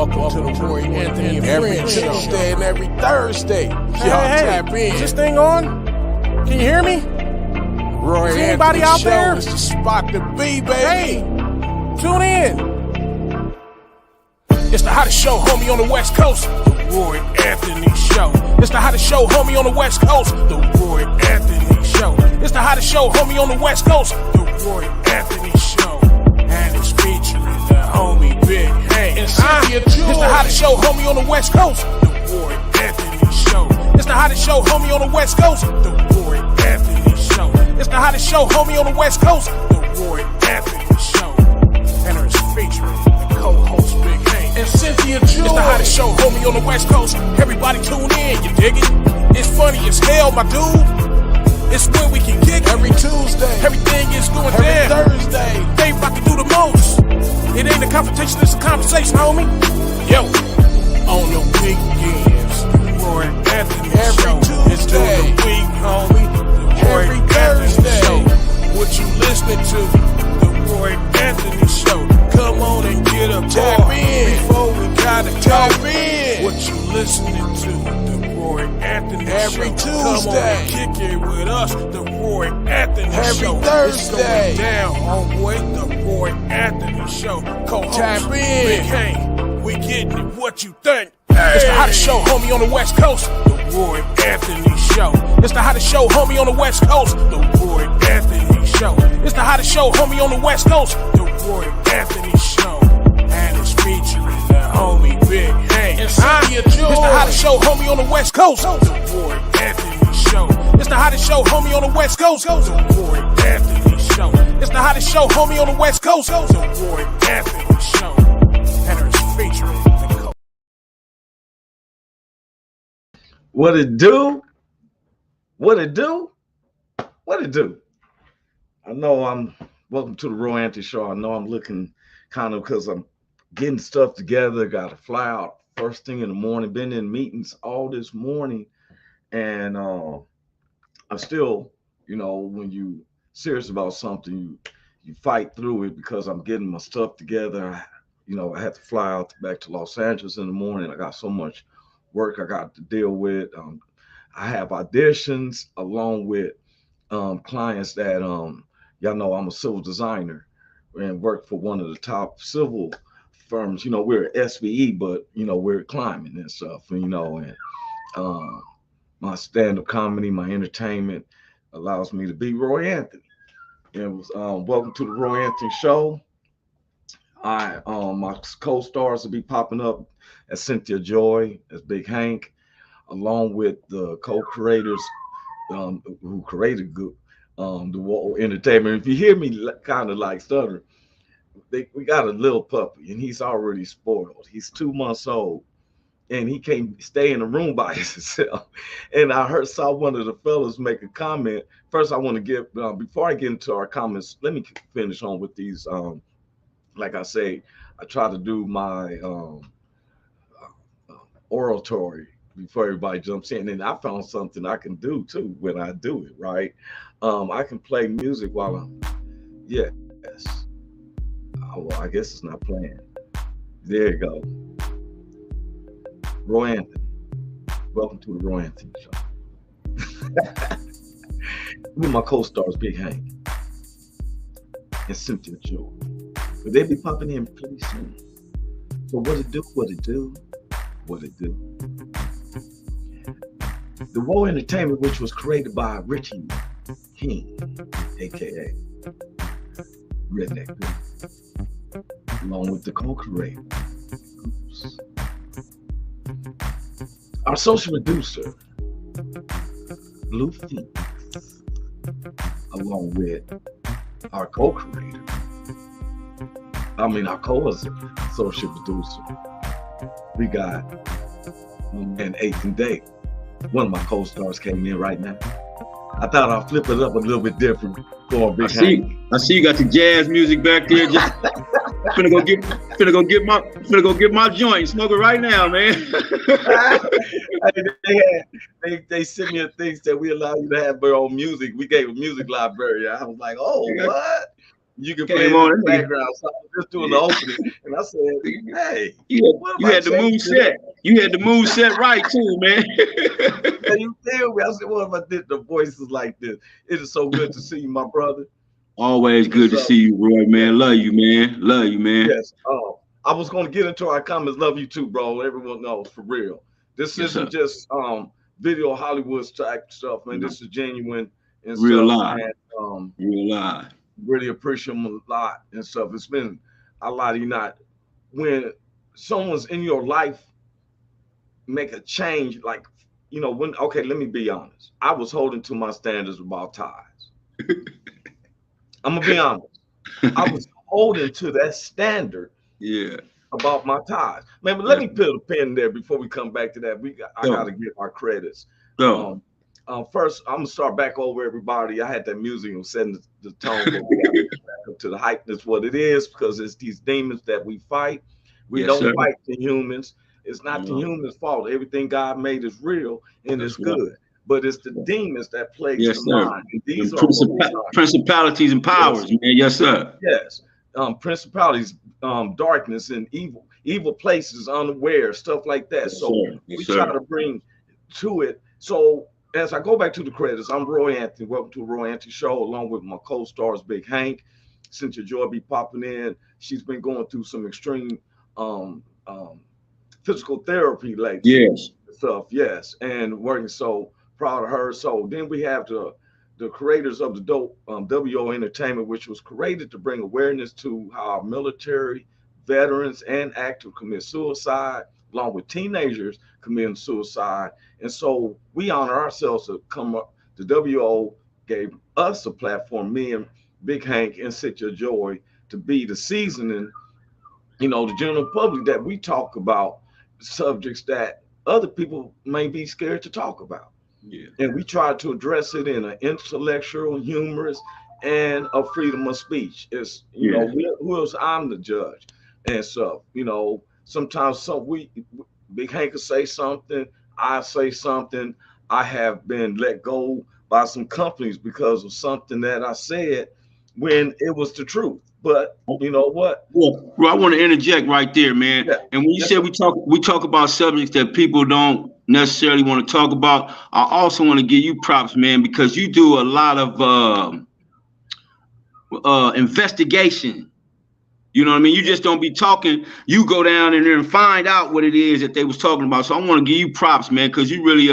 Welcome to the Roy Anthony and every Tuesday and every Thursday. Y'all tap in. Is this thing on? Can you hear me? Roy Is Anthony anybody out Show there? is the spot to be, baby. Hey, tune in. It's the hottest show, homie, on the West Coast. The Roy Anthony Show. It's the hottest show, homie, on the West Coast. The Roy Anthony Show. It's the hottest show, homie, on the West Coast. The Roy Anthony Show. And it's featuring the homie Big Hank and Cynthia. It's the hottest show, homie, on the West Coast. The Roy Anthony Show. It's the hottest show, homie, on the West Coast. The Roy Anthony Show. It's the hottest show, homie, on the West Coast. The Roy Anthony Show. And it's featuring the co-host Big Hank and Cynthia. It's the hottest show, homie, on the West Coast. Everybody tune in, you dig it? It's funny as hell, my dude. It's when we can kick every Tuesday. Everything is going every down. Thursday. They about to do the most. It ain't a confrontation, it's a conversation, homie. Yo, on the weekends, Roy Anthony every Show. Tuesday. It's during the week, homie. The Roy every Anthony Thursday. Show. What you listening to? The Roy Anthony Show. Come on and get up, tap in before we gotta tap talk. in. What you listening to? The Roy Anthony every Show. Tuesday. Come on and kick it with us. The Roy Anthony every Show. Thursday. It's going down, homeboy. The Roy Anthony Show. Co-host tap in. Big Hank. We getting it. What you think? Hey. It's the hottest show, homie, on the West Coast. The Roy Anthony Show. It's the hottest show, homie, on the West Coast. The Roy Anthony Show. It's the hottest show, homie, on the West Coast. The Roy Anthony Show. And it's featuring the homie Big Hank and Cynthia. It's the hottest show, homie, on the West Coast. The Roy Anthony Show. It's the hottest show, homie, on the West Coast. The Roy Anthony Show. It's the hottest show, homie, on the West Coast. The Roy Anthony Show. And it's featuring the co- What it do? What it do? What it do? I know I'm welcome to the Roy Anthony Show. I know I'm looking kind of because I'm getting stuff together. Got to fly out first thing in the morning. Been in meetings all this morning, and I'm still, when you serious about something, you fight through it because I'm getting my stuff together. I had to fly out back to Los Angeles in the morning. I got so much work I got to deal with. I have auditions along with clients that y'all know I'm a civil designer and work for one of the top civil firms. We're SVE, but we're climbing and stuff. And my stand-up comedy, my entertainment allows me to be Roy Anthony. And welcome to the Roy Anthony Show. My co-stars will be popping up as Cynthia Joy, as Big Hank, along with the co-creators who created the World Entertainment. If you hear me kind of like stutter, we got a little puppy and he's already spoiled. He's 2 months old and he can't stay in the room by himself. And I saw one of the fellas make a comment. First, I want to give, before I get into our comments, let me finish on with these. Like I say, I try to do my oratory before everybody jumps in. And I found something I can do too when I do it, right? I can play music while I'm, yes. Oh, well, I guess it's not playing. There you go. Roy Anthony. Welcome to the Roy Anthony Show. With my co-stars, Big Hank and Cynthia Joy. But they be popping in pretty soon. So what it do, what it do, what it do. The World Entertainment, which was created by Richie King, aka Redneck Group, along with the co-creator. Our social producer, Blue Phoenix, along with our co-creator, our co-social producer, we got an 8th day. One of my co-stars came in right now. I thought I'd flip it up a little bit different for a Big Hank. I see you got the jazz music back there. Just finna go get my joint. Smoke it right now, man. They sent me a thing that we allow you to have your own music. We gave a music library. I was like, oh, what? You can play it in the background. So I was just doing the opening, and I said, "Hey, you had the move set. You had the move set right too, man." And you feel me? I said, "What if I did the voices like this?" It is so good to see you, my brother. Always good to see you, Roy, man. Love you, man. Love you, man. Yes. I was going to get into our comments. Love you too, bro. Everyone knows for real. This isn't just video Hollywood type stuff, man. This is genuine and real stuff. live. And, real live. Really appreciate them a lot and stuff. It's been a lot of not when someone's in your life make a change, like when let me be honest. I was holding to my standards about ties. I'm gonna be honest. I was holding to that standard. Yeah. About my ties, man. But let me put a pin there before we come back to that. I gotta give our credits. First, I'm gonna start back over everybody. I had that music and setting the tone, but we gotta get back up to the hype. That's what it is, because it's these demons that we fight. We don't fight the humans. It's not the humans' fault. Everything God made is real and it's good. But it's the demons that plague the mind. And these are principalities and powers, man. Yes, sir. Yes. Principalities, darkness and evil places, unaware, stuff like that. We try to bring to it. So as I go back to the credits, I'm Roy Anthony. Welcome to the Roy Anthony Show, along with my co-stars, Big Hank. Cynthia Joy be popping in. She's been going through some extreme physical therapy lately. Yes. Stuff, yes, and working. So proud of her. So then we have the creators of the dope WO Entertainment, which was created to bring awareness to how our military, veterans, and active commit suicide, along with teenagers committing suicide. And so we honor ourselves to come up. The WO gave us a platform, me and Big Hank and Cynthia Joy, to be the seasoning, the general public, that we talk about subjects that other people may be scared to talk about. Yeah. And we try to address it in an intellectual, humorous, and a freedom of speech. It's who else? I'm the judge, and so sometimes Big Hank could say something, I say something. I have been let go by some companies because of something that I said when it was the truth. But you know what? Well, I want to interject right there, man. Yeah. And when you said we talk about subjects that people don't necessarily want to talk about, I also want to give you props, man, because you do a lot of investigation. You know what I mean? You just don't be talking. You go down in there and find out what it is that they was talking about. So I want to give you props, man, because you really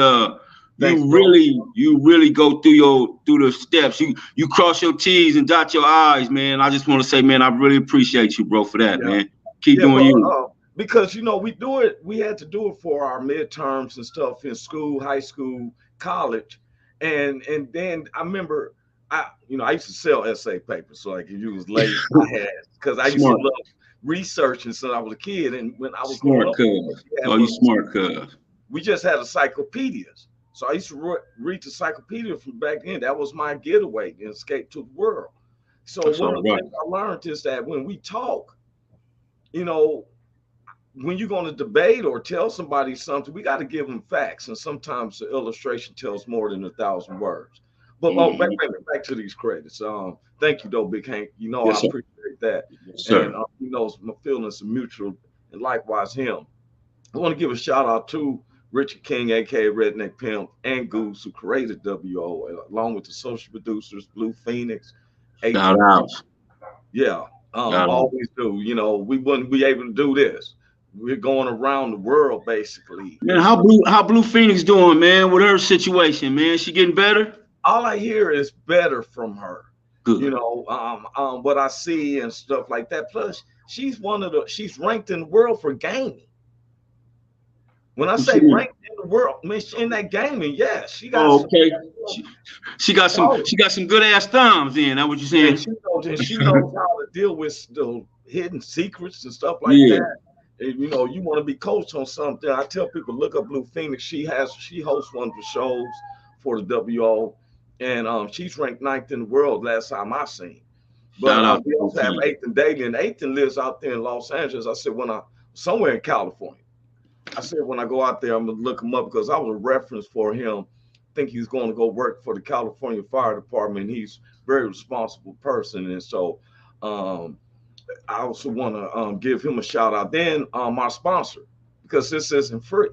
you really go through the steps. You cross your T's and dot your I's, man. I just want to say, man, I really appreciate you, bro, for that, man. Keep doing you. Because we do it. We had to do it for our midterms and stuff in school, high school, college, and then I remember I used to sell essay papers. So like if you was late, I had, because I used to love researching since I was a kid, and when I was smart, cuz. Oh, you smart, cuz. We just had encyclopedias. So I used to read the encyclopedia from back then. That was my getaway and escape to the world. So one of the things I learned is that when we talk, when you're going to debate or tell somebody something, we got to give them facts. And sometimes the illustration tells more than 1,000 words. But back to these credits. Thank you, though, Big Hank. I appreciate that. Yes, sir. And he knows my feelings are mutual, and likewise him. I want to give a shout out to Richard King, aka Redneck Pimp, and Goose, who created WO, along with the social producers, Blue Phoenix. Shout out. Yeah, always do. We wouldn't be able to do this. We're going around the world, basically. Man, how Blue Phoenix doing, man, with her situation, man? She getting better? All I hear is better from her. Good. What I see and stuff like that. Plus, she's ranked in the world for gaming. When I say ranked in the world, I mean, in that gaming, yes, she got. She got some good ass thumbs in. That's what you're saying. She knows how to deal with the hidden secrets and stuff like that. And, you want to be coached on something. I tell people, look up Blue Phoenix. She hosts one of the shows for the WO, and she's ranked 9th in the world last time I seen. But we also have Ethan Daly, and Ethan lives out there in Los Angeles. I said somewhere in California. I said when I go out there, I'm gonna look him up because I was a reference for him. I think he's going to go work for the California Fire Department. He's a very responsible person, and so Um, I also want to give him a shout out. Then our sponsor, because this isn't free,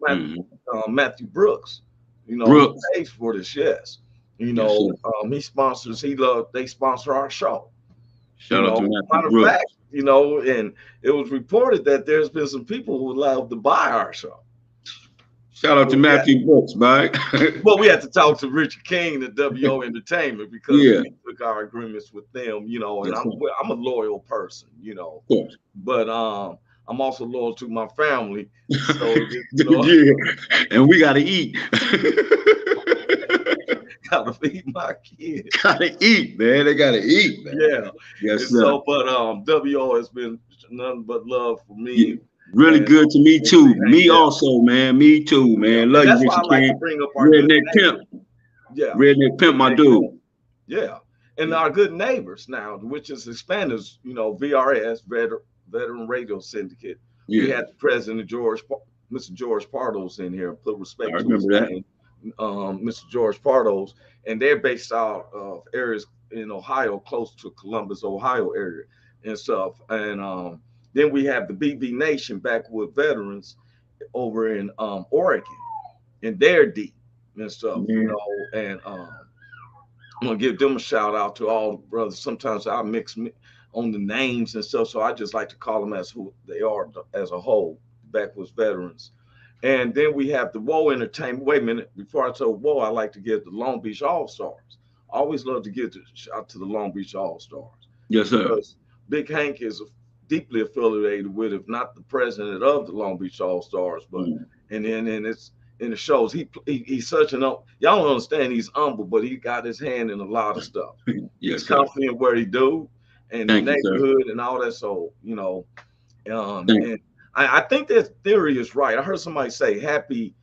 Matthew Brooks. You know, he Brooks. pays for this. Yes. You Yes, know, sir. he sponsors. They sponsor our show. You Shout out to know, Matthew matter of Brooks. fact, you know, and it was reported that there's been some people who would love to buy our show. Shout out to Matthew Brooks, right? Well, we had to talk to Richard King at WO Entertainment because Yeah. we took our agreements with them, you know, and Yes, I'm a loyal person, you know. of course. But I'm also loyal to my family. So you know, Yeah. And we gotta eat. gotta feed my kids. Gotta eat, man. They gotta eat, man. Yeah. Yes, And sir. so, but WO has been nothing but love for me. Yeah. Really and, good to me too. Me yeah. also, man. Me too, man. Yeah. Love you, That's why I Richard like to King. bring up our Redneck good Pimp. neighbors. Yeah. Redneck Pimp, my dude. Yeah. And our good neighbors now, which is expanded, you know, VRS, Veteran Radio Syndicate. Yeah. We had the president, Mr. George Pardos in here. Put respect I to his remember that. name, Mr. George Pardos. And they're based out of areas in Ohio, close to Columbus, Ohio area and stuff. And then we have the BB Nation Backwoods Veterans over in Oregon, and they're deep and stuff, you know. And I'm gonna give them a shout out to all the brothers. Sometimes I mix on the names and stuff, so I just like to call them as who they are as a whole, Backwoods Veterans. And then we have the WO Entertainment. Wait a minute, before I tell WO, I like to give the Long Beach All Stars. I always love to give the shout to the Long Beach All Stars. Yes, sir. Because Big Hank is deeply affiliated with, if not the president of the Long Beach All Stars, but and it's in the shows. He's such an y'all don't understand. He's humble, but he got his hand in a lot of stuff. Yes, he's sir. confident where he do, and the neighborhood and all that. So you know, and I think that theory is right. I heard somebody say, "Happy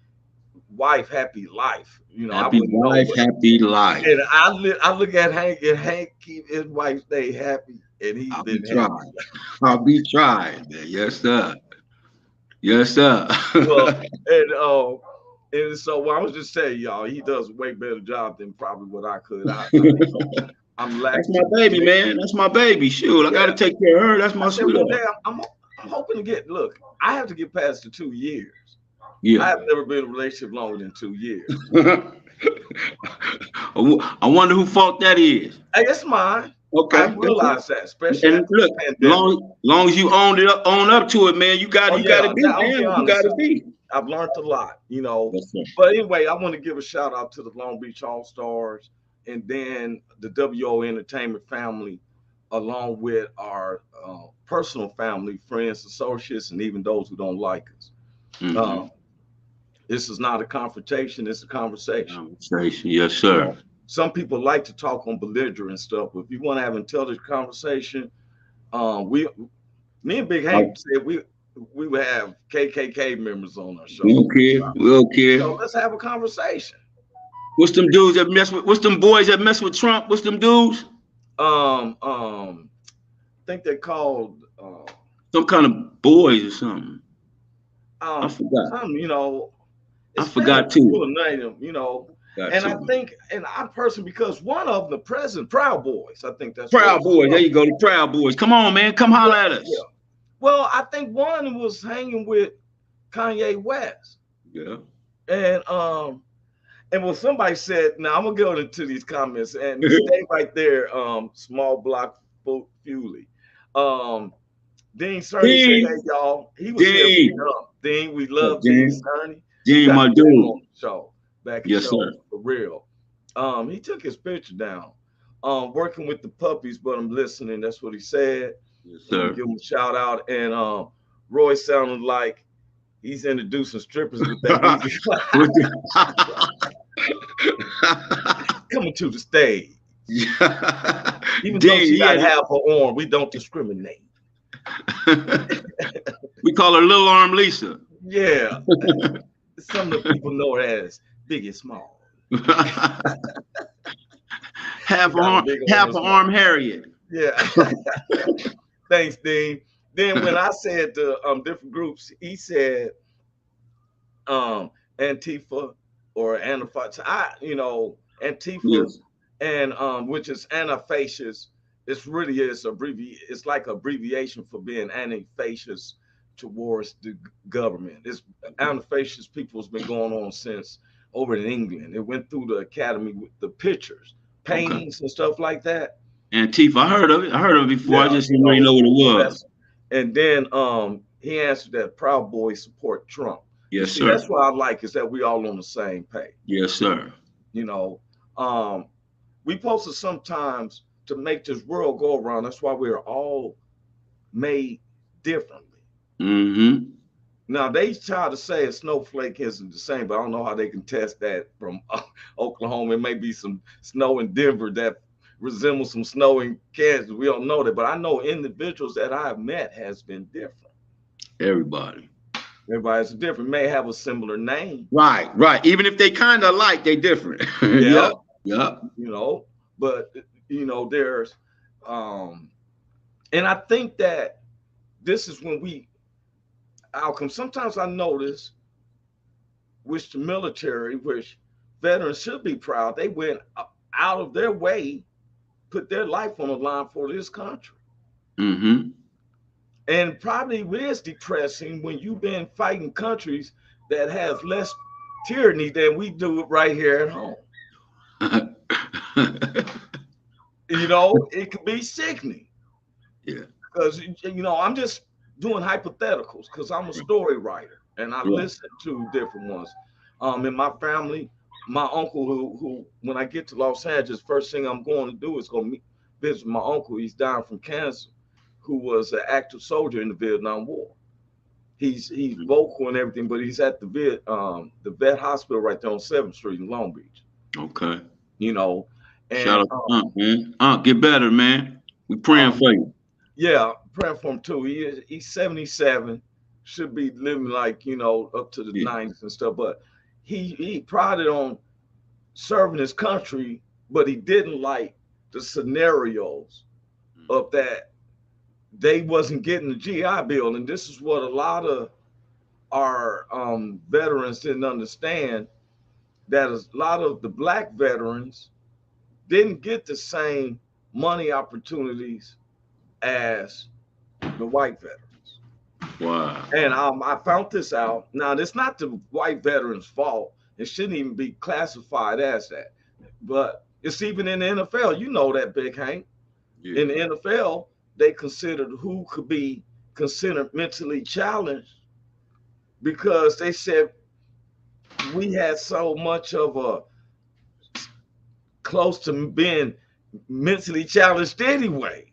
wife, happy life." You know, happy wife, happy life. And I look at Hank, and Hank keep his wife stay happy, and he's been happy. I'll be trying, man. Yes, sir. Yes, sir. Well, and so I was just saying, y'all, he does a way better job than probably what I could. I'm That's my baby, man. That's my baby. Shoot, I gotta take care of her. That's my sweetheart. I'm hoping to get. Look, I have to get past the 2 years. Yeah, I have never been in a relationship longer than 2 years. I wonder who fault that is. Hey, it's mine. Okay, I realize that, especially. And look, long as you own up to it, man. You got to be, man. You got to be. I've learned a lot, you know. Yes, but anyway, I want to give a shout out to the Long Beach All Stars, and then the WO Entertainment family, along with our personal family, friends, associates, and even those who don't like us. Mm-hmm. This is not a confrontation; it's a conversation. Conversation, yes, sir. You know, some people like to talk on belligerent stuff, but if you want to have intelligent conversation, me and Big Hank said we would have KKK members on our show. We don't care. So let's have a conversation. What's them dudes that mess with? What's them boys that mess with Trump? What's them dudes? I think they're called some kind of boys or something. I forgot. You know, I forgot too. You know, and I think, and I personally, because one of them, the president, Proud Boys. I think that's Proud Boys. There you go, the Proud Boys. Come on, man, come holler at us. Yeah. Well, I think one was hanging with Kanye West. Yeah. And when somebody said, now I'm gonna go into these comments and stay right there, small block Fuley. Dean Cerny said, hey y'all, he was here. Dean, we love Dean Cerny. Dean, my dude. Show back in yes, show, sir. For real. He took his picture down. Working with the puppies, but I'm listening. That's what he said. Yes, sir. Give him a shout out. And Roy sounded like he's introducing strippers with that music. Coming to the stage. Even though she got half her arm, we don't discriminate. We call her Little Arm Lisa. Yeah. Some of the people know her as Big and Small. half an arm Harriet. Yeah. Thanks, Dean. Then when I said to different groups, he said Antifa or Antifa. Antifa, yes. And which is anti-fascist, It's really is it's like abbreviation for being anti-fascist towards the government. It's anti-fascist people's been going on since over in England. It went through the academy with the pictures, paintings and stuff like that. Antifa, I heard of it. I heard of it before. Yeah, I just didn't really know what it was. And then he answered that Proud Boys support Trump. Yes, See, sir. that's what I like is that we all on the same page. Yes, sir. You know, we posted sometimes to make this world go around. That's why we're all made differently. Mm-hmm. Now they try to say a snowflake isn't the same, but I don't know how they can test that from Oklahoma. It may be some snow in Denver that resembles some snow in Kansas. We don't know that, but I know individuals that I've met has been different. Everybody's different. May have a similar name. Right. Even if they kind of like, they different. Yeah. Yeah. You know, but you know, there's and I think that this is when outcome. Sometimes I notice, which the military, which veterans should be proud, they went out of their way, put their life on the line for this country. Mm-hmm. And probably is depressing when you've been fighting countries that have less tyranny than we do right here at home. You know, it could be sickening. Yeah. Because, you know, I'm just doing hypotheticals because I'm a story writer and I listen to different ones. In my family, my uncle, who when I get to Los Angeles, first thing I'm going to do is go visit my uncle. He's dying from cancer, who was an active soldier in the Vietnam War. He's vocal and everything, but he's at the vet hospital right there on 7th Street in Long Beach. Okay. You know, and shout out to Unc, man. Unc, get better, man. We praying for you. Yeah, praying for him too. He's 77, should be living like, you know, up to the 90s and stuff. But he prided on serving his country, but he didn't like the scenarios of that they wasn't getting the GI Bill. And this is what a lot of our veterans didn't understand, that a lot of the Black veterans didn't get the same money opportunities as the white veterans. Wow. And I found this out. Now, it's not the white veterans' fault. It shouldn't even be classified as that. But it's even in the NFL. You know that, Big Hank. Yeah. In the NFL, they considered who could be considered mentally challenged because they said we had so much of a close to being mentally challenged anyway.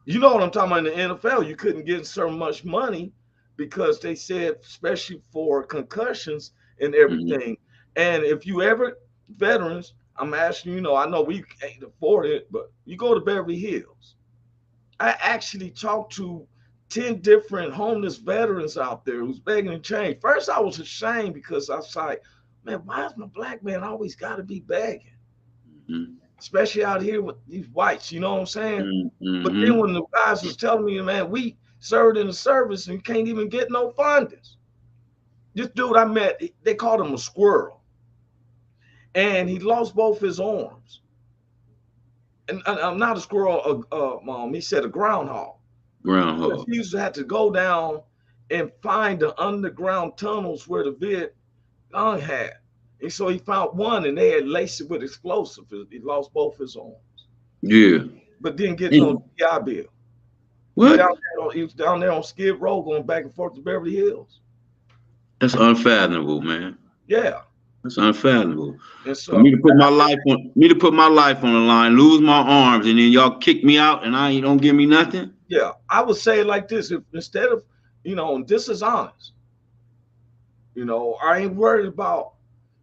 You know what I'm talking about? In the NFL, you couldn't get so much money because they said, especially for concussions and everything. And if you ever, veterans, I'm asking, you know, I know we can't afford it, but you go to Beverly Hills. I actually talked to 10 different homeless veterans out there who's begging to change. First, I was ashamed because I was like, man, why is my Black man always got to be begging? Especially out here with these whites, you know what I'm saying? But then when the guys was telling me, man, we served in the service and can't even get no fundings. This dude I met, they called him a squirrel. And he lost both his arms. And I'm not a squirrel, he said a groundhog. Groundhog. He used to have to go down and find the underground tunnels where the Vietnam had. And so he found one and they had laced it with explosives. He lost both his arms. Yeah. But didn't get no GI Bill. What? He was down there on Skid Row going back and forth to Beverly Hills. That's unfathomable, man. Yeah. That's unfathomable. And so, for me to put my life on the line, lose my arms, and then y'all kick me out and I don't give me nothing. Yeah. I would say it like this. If instead of, you know, and this is honest, you know, I ain't worried about,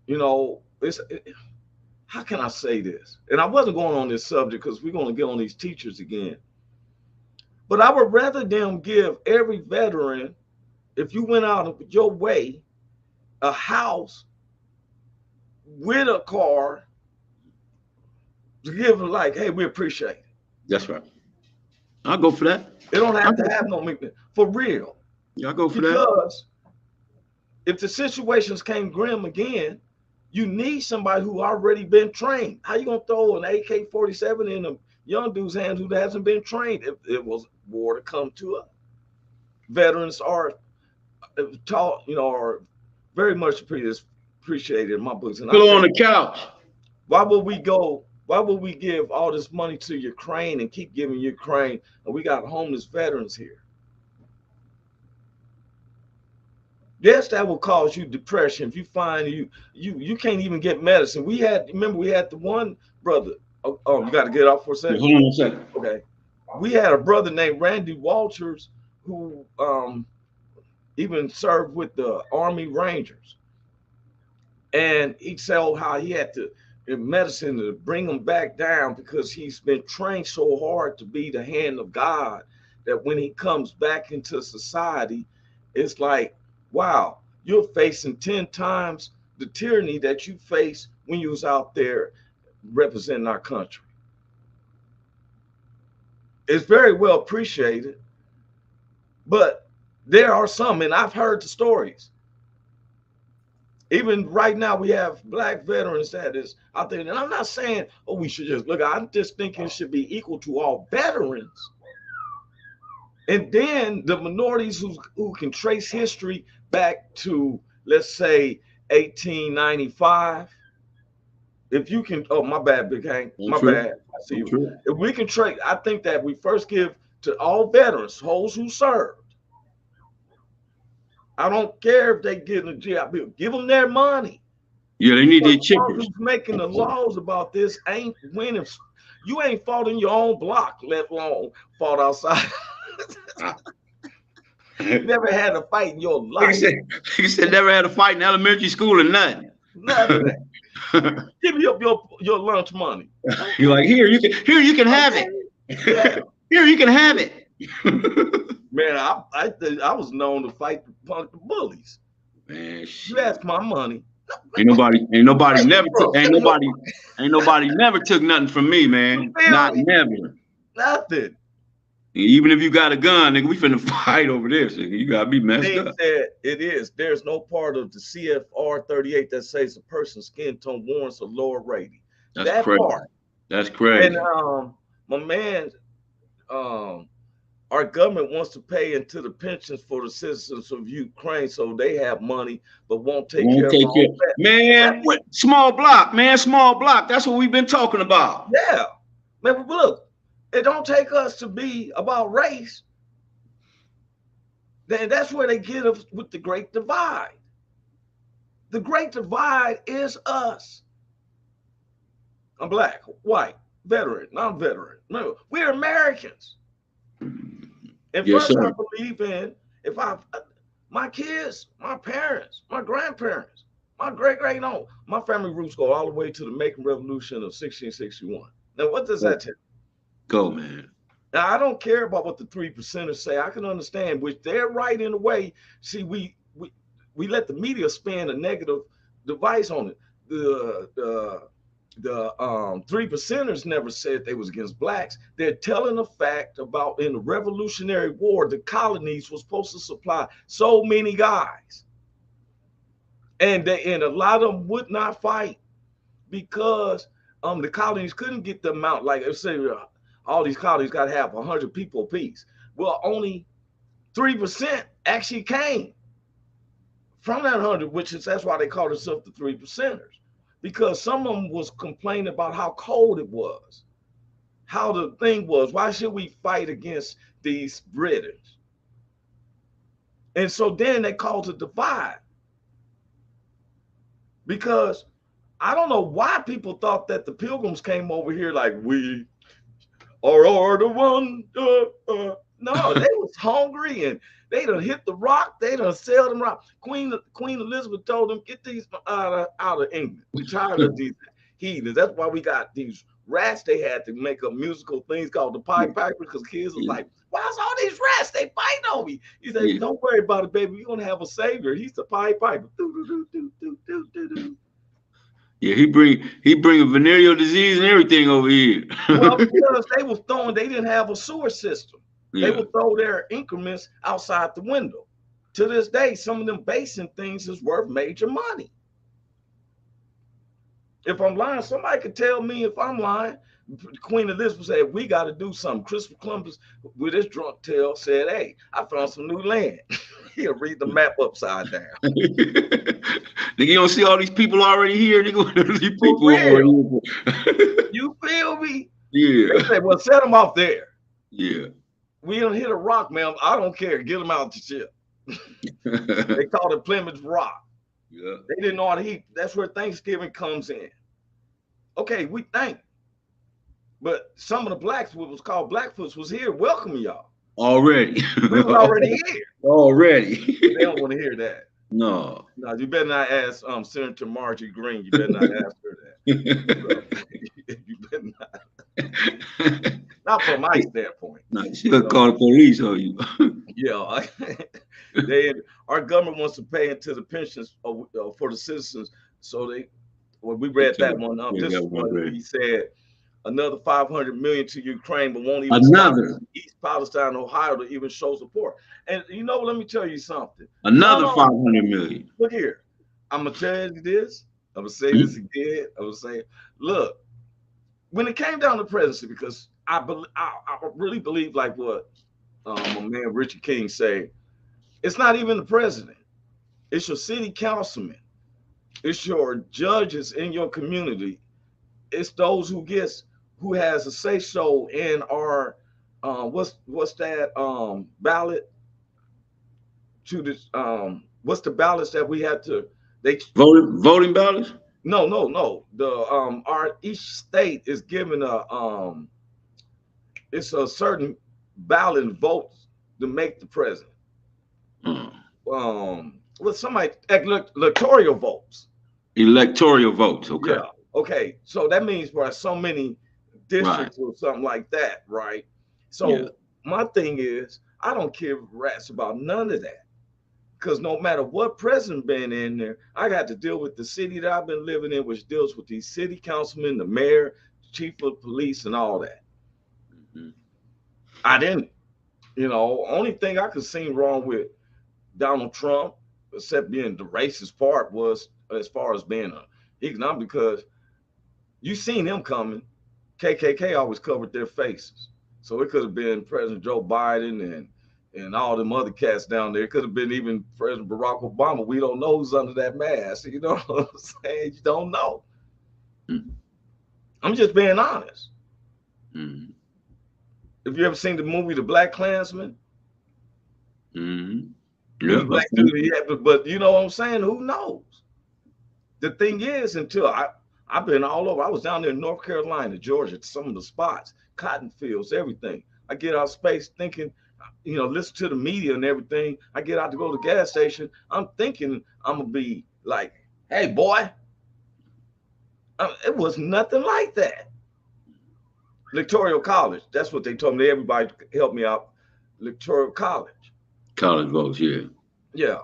you know, how can I say this? And I wasn't going on this subject because we're going to get on these teachers again. But I would rather them give every veteran, if you went out of your way, a house with a car to give them like, hey, we appreciate it. That's right. I'll go for that. It don't have to have no for real. Yeah, I'll go for that. Because if the situations came grim again, you need somebody who already been trained. How you gonna throw an AK-47 in young dude's hands who hasn't been trained. It was war to come to us. Veterans are taught, are very much appreciated in my books. And Still on the couch. Why would we give all this money to Ukraine and keep giving Ukraine, and we got homeless veterans here? Yes, that will cause you depression if you find you can't even get medicine. We had the one brother. Oh, you got to get off for a second. Hold on a second. Okay, we had a brother named Randy Walters who even served with the Army Rangers, and he said how he had to medicine to bring him back down because he's been trained so hard to be the hand of God that when he comes back into society, it's like, wow, you're facing 10 times the tyranny that you face when you was out there representing our country. It's very well appreciated, but there are some, and I've heard the stories. Even right now, we have Black veterans that is out there. And I'm not saying, oh, we should just look. I'm just thinking it should be equal to all veterans. And then the minorities who can trace history back to, let's say, 1895. If you can, oh, my bad, Big Hank. My bad. I see you. If we can trace, I think that we first give to all veterans, those who served. I don't care if they get in a GI. Give them their money. Yeah, they need their chippers. Who's making the laws about this ain't winning. You ain't fought in your own block, let alone fought outside. Never had a fight in your life. He said never had a fight in elementary school or nothing. Nothing. Give me up your lunch money. You're like, here you can have it. Yeah. Here you can have it. Man, I was known to fight the punk the bullies. Man, shit. You ask my money. Ain't nobody never took nothing from me, man. Not never. Nothing. Even if you got a gun, nigga, we finna fight over this. Nigga. You gotta be messed up. Said it is. There's no part of the CFR 38 that says a person's skin tone warrants a lower rating. That's crazy. Part. That's crazy. And my man, our government wants to pay into the pensions for the citizens of Ukraine, so they have money, but won't take care of that. Man, what small block, man, small block. That's what we've been talking about. Yeah, man. Look, it don't take us to be about race. Then that's where they get us with the Great Divide. The Great Divide is us. I'm black, white, veteran, non-veteran. No, we're Americans. And yes, first, sir. I believe in my kids, my parents, my grandparents, my great-great-uncle, my family roots go all the way to the Macon Revolution of 1661. Now, what does that tell you? Go, man. Now, I don't care about what the 3%ers say. I can understand, which they're right in a way. See, we let the media spin a negative device on it. The 3%ers never said they was against blacks. They're telling a fact about in the Revolutionary War, the colonies were supposed to supply so many guys. And a lot of them would not fight because the colonies couldn't get the amount. Like let's say all these colonies got to have 100 people apiece. Well, only 3% actually came from that 100, that's why they call themselves the 3%ers. Because some of them was complaining about how cold it was, how the thing was. Why should we fight against these British? And so then they caused a divide. Because I don't know why people thought that the Pilgrims came over here like we are the one. No, they was hungry and they done hit the rock. They done sailed them rock. Queen Elizabeth told them, get these out of England. We tired of these heathens. That's why we got these rats. They had to make up musical things called the Pied Piper because kids was like, why's all these rats? They fighting on me. He said, don't worry about it, baby. You're going to have a savior. He's the Pied Piper. Yeah, he bring a venereal disease and everything over here. Well, because they didn't have a sewer system. They would throw their increments outside the window. To this day, some of them basin things is worth major money. If I'm lying, somebody could tell me if I'm lying, Queen Elizabeth said, we got to do something. Christopher Columbus, with his drunk tail, said, hey, I found some new land. He'll read the map upside down. Nigga, you don't see all these people already here. Nigga, these people already here. You feel me? Yeah. They said, well, set them off there. Yeah. We don't hit a rock, man. I don't care. Get them out the ship. They called it Plymouth Rock. Yeah. They didn't know how to eat. That's where Thanksgiving comes in. Okay, we think. But some of the blacks, what was called Blackfoots, was here welcoming y'all. Already. We was already here. Already. They don't want to hear that. No. No, you better not ask Senator Marjorie Greene. You better not ask her that. You better not. Not from my standpoint. No, she'll call the police on you. Yeah. Our government wants to pay into the pensions for the citizens. So we read that one up. This one, he said another 500 million to Ukraine, but won't even stop East Palestine, Ohio to even show support. And let me tell you something. Another 500 million. Look here. I'm gonna tell you this. I'm gonna say this again. I'm gonna say, look, when it came down to presidency, because I really believe like what my man Richard King say, it's not even the president. It's your city councilman. It's your judges in your community. It's those who has a say so in our what's that ballot to this what's the ballots that we had to voting ballots? No. The each state is given it's a certain ballot and votes to make the president. With somebody electoral votes. Electoral votes, okay. Yeah. Okay, so that means for so many districts or something like that, right? So my thing is, I don't care rats about none of that, because no matter what president been in there, I got to deal with the city that I've been living in, which deals with these city councilmen, the mayor, chief of police, and all that. I didn't, only thing I could see wrong with Donald Trump, except being the racist part, was as far as being economic, because you seen him coming. KKK always covered their faces. So it could have been President Joe Biden and all them other cats down there. It could have been even President Barack Obama. We don't know who's under that mask. You know what I'm saying? You don't know. I'm just being honest. Have you ever seen the movie The Black Klansman? Yeah. Black dude, but you know what I'm saying? Who knows? The thing is, until I've been all over. I was down there in North Carolina, Georgia, some of the spots, cotton fields, everything. I get out of space thinking, listen to the media and everything. I get out to go to the gas station. I'm thinking I'm going to be like, hey, boy. It was nothing like that. Electoral College. That's what they told me. Everybody helped me out. Electoral College. College votes, yeah. Yeah.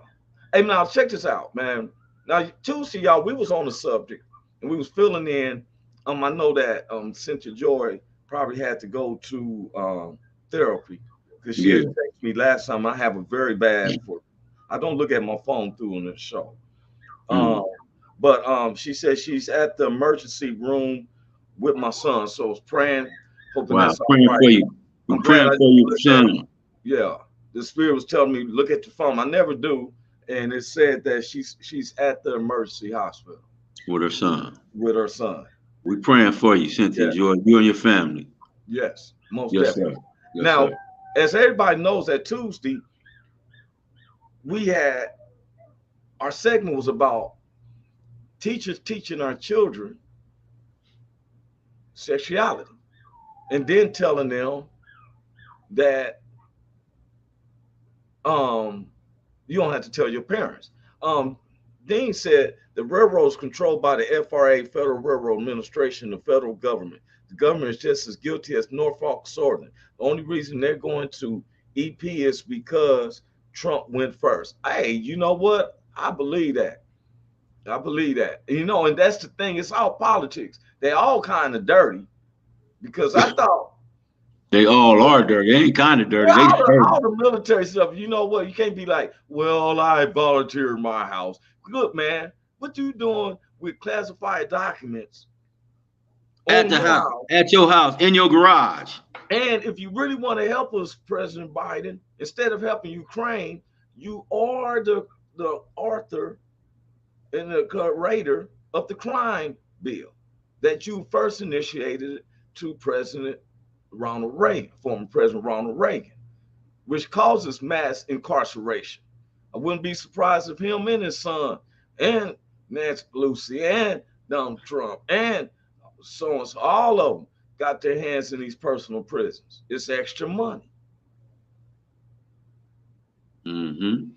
Hey, now check this out, man. Now, Tuesday, y'all, we was on the subject and we was filling in. I know that Cynthia Joy probably had to go to therapy, because she had texted me last time. I have a very bad I don't look at my phone through on this show. But she said she's at the emergency room with my son. So I was praying, hoping that's praying all right. for you. I'm praying for you, son. Yeah. The spirit was telling me, look at the phone. I never do. And it said that she's at the emergency hospital. With her son. With her son. We're praying for you, Cynthia Joy, you and your family. Yes, most definitely. Sir. Yes, now, sir. as everybody knows, that Tuesday, we had, our segment was about teachers teaching our children sexuality, and then telling them that you don't have to tell your parents. Dean said the railroad is controlled by the FRA, Federal Railroad Administration, the federal government. The government is just as guilty as Norfolk Southern. The only reason they're going to EP is because Trump went first. Hey, you know what? I believe that. I believe that. And that's the thing. It's all politics. They all kind of dirty, because I thought they all are dirty. They ain't kind of dirty. All the military stuff. You know what? You can't be like, well, I volunteer in my house. Look, man, what you doing with classified documents At the house, at your house, in your garage. And if you really want to help us, President Biden, instead of helping Ukraine, you are the author and the curator of the crime bill that you first initiated to President Ronald Reagan, former President Ronald Reagan, which causes mass incarceration. I wouldn't be surprised if him and his son and Nancy Pelosi and Donald Trump and so on, so all of them got their hands in these personal prisons. It's extra money. Mm-hmm.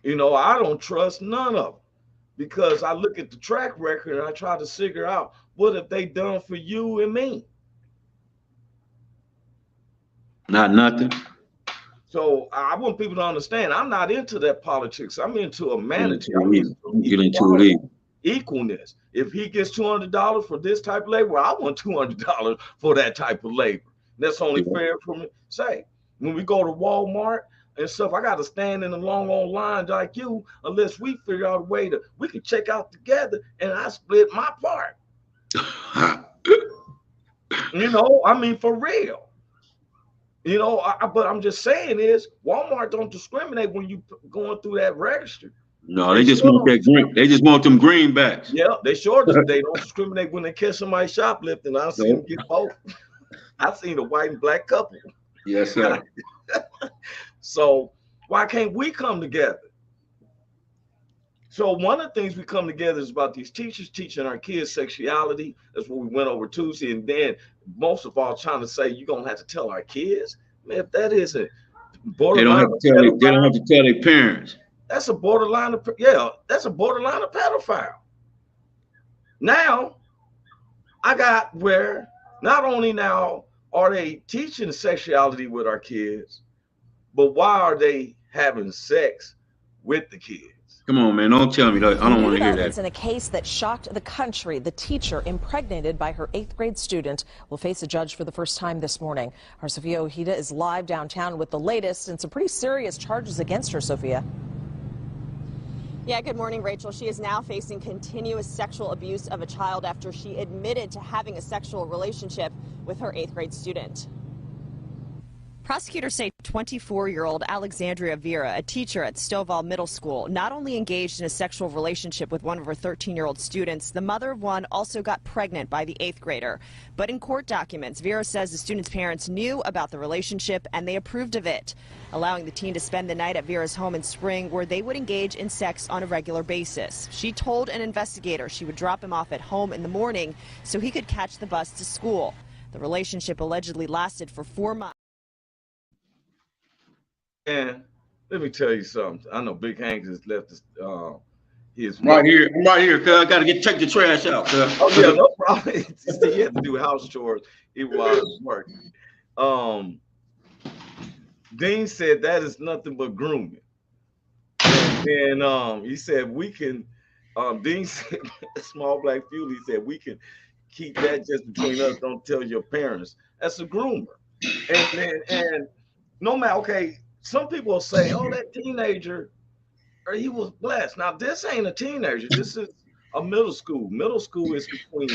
You know, I don't trust none of them because I look at the track record and I try to figure out what have they done for you and me. Not nothing. So I want people to understand I'm not into that politics. I'm into a manager. Get into it. Equalness. If he gets $200 for this type of labor, I want $200 for that type of labor. That's only fair for me to say. When we go to Walmart and stuff, I got to stand in a long line like you unless we figure out a way to, we can check out together and I split my part. You know, I mean, for real. You know, but I'm just saying is Walmart don't discriminate when you going through that register. No, they just want that green. They just want them greenbacks. Yeah, they sure they don't discriminate when they catch somebody shoplifting. I've seen them get both. I've seen a white and black couple. Yes, sir. So why can't we come together? So one of the things we come together is about these teachers teaching our kids sexuality. That's what we went over Tuesday. And then most of all trying to say you're going to have to tell our kids. Man, if that isn't borderline. They don't have to tell their parents. That's a borderline of, that's a borderline of pedophile. Now, I got where not only now are they teaching sexuality with our kids, but why are they having sex with the kids? Come on, man. Don't tell me that. I don't want to hear that. In a case that shocked the country, the teacher impregnated by her 8th grade student will face a judge for the first time this morning. Our Sophia Ojeda is live downtown with the latest and some pretty serious charges against her, Sophia. Yeah, good morning, Rachel. She is now facing continuous sexual abuse of a child after she admitted to having a sexual relationship with her 8th grade student. Prosecutors say 24-year-old Alexandria Vera, a teacher at Stovall Middle School, not only engaged in a sexual relationship with one of her 13-year-old students, the mother of one also got pregnant by the 8th grader. But in court documents, Vera says the student's parents knew about the relationship and they approved of it, allowing the teen to spend the night at Vera's home in Spring where they would engage in sex on a regular basis. She told an investigator she would drop him off at home in the morning so he could catch the bus to school. The relationship allegedly lasted for 4 months. And let me tell you something. I know Big Hank has left his right here. I'm right here, cuz I gotta take the trash out. Oh yeah, no problem. He had to do house chores. He was working. Dean said that is nothing but grooming. And he said we can. Dean said, small black fuel. He said we can keep that just between us. Don't tell your parents. That's a groomer. And no matter, okay. Some people will say, oh, that teenager, or he was blessed. Now, this ain't a teenager. This is a middle school. Middle school is between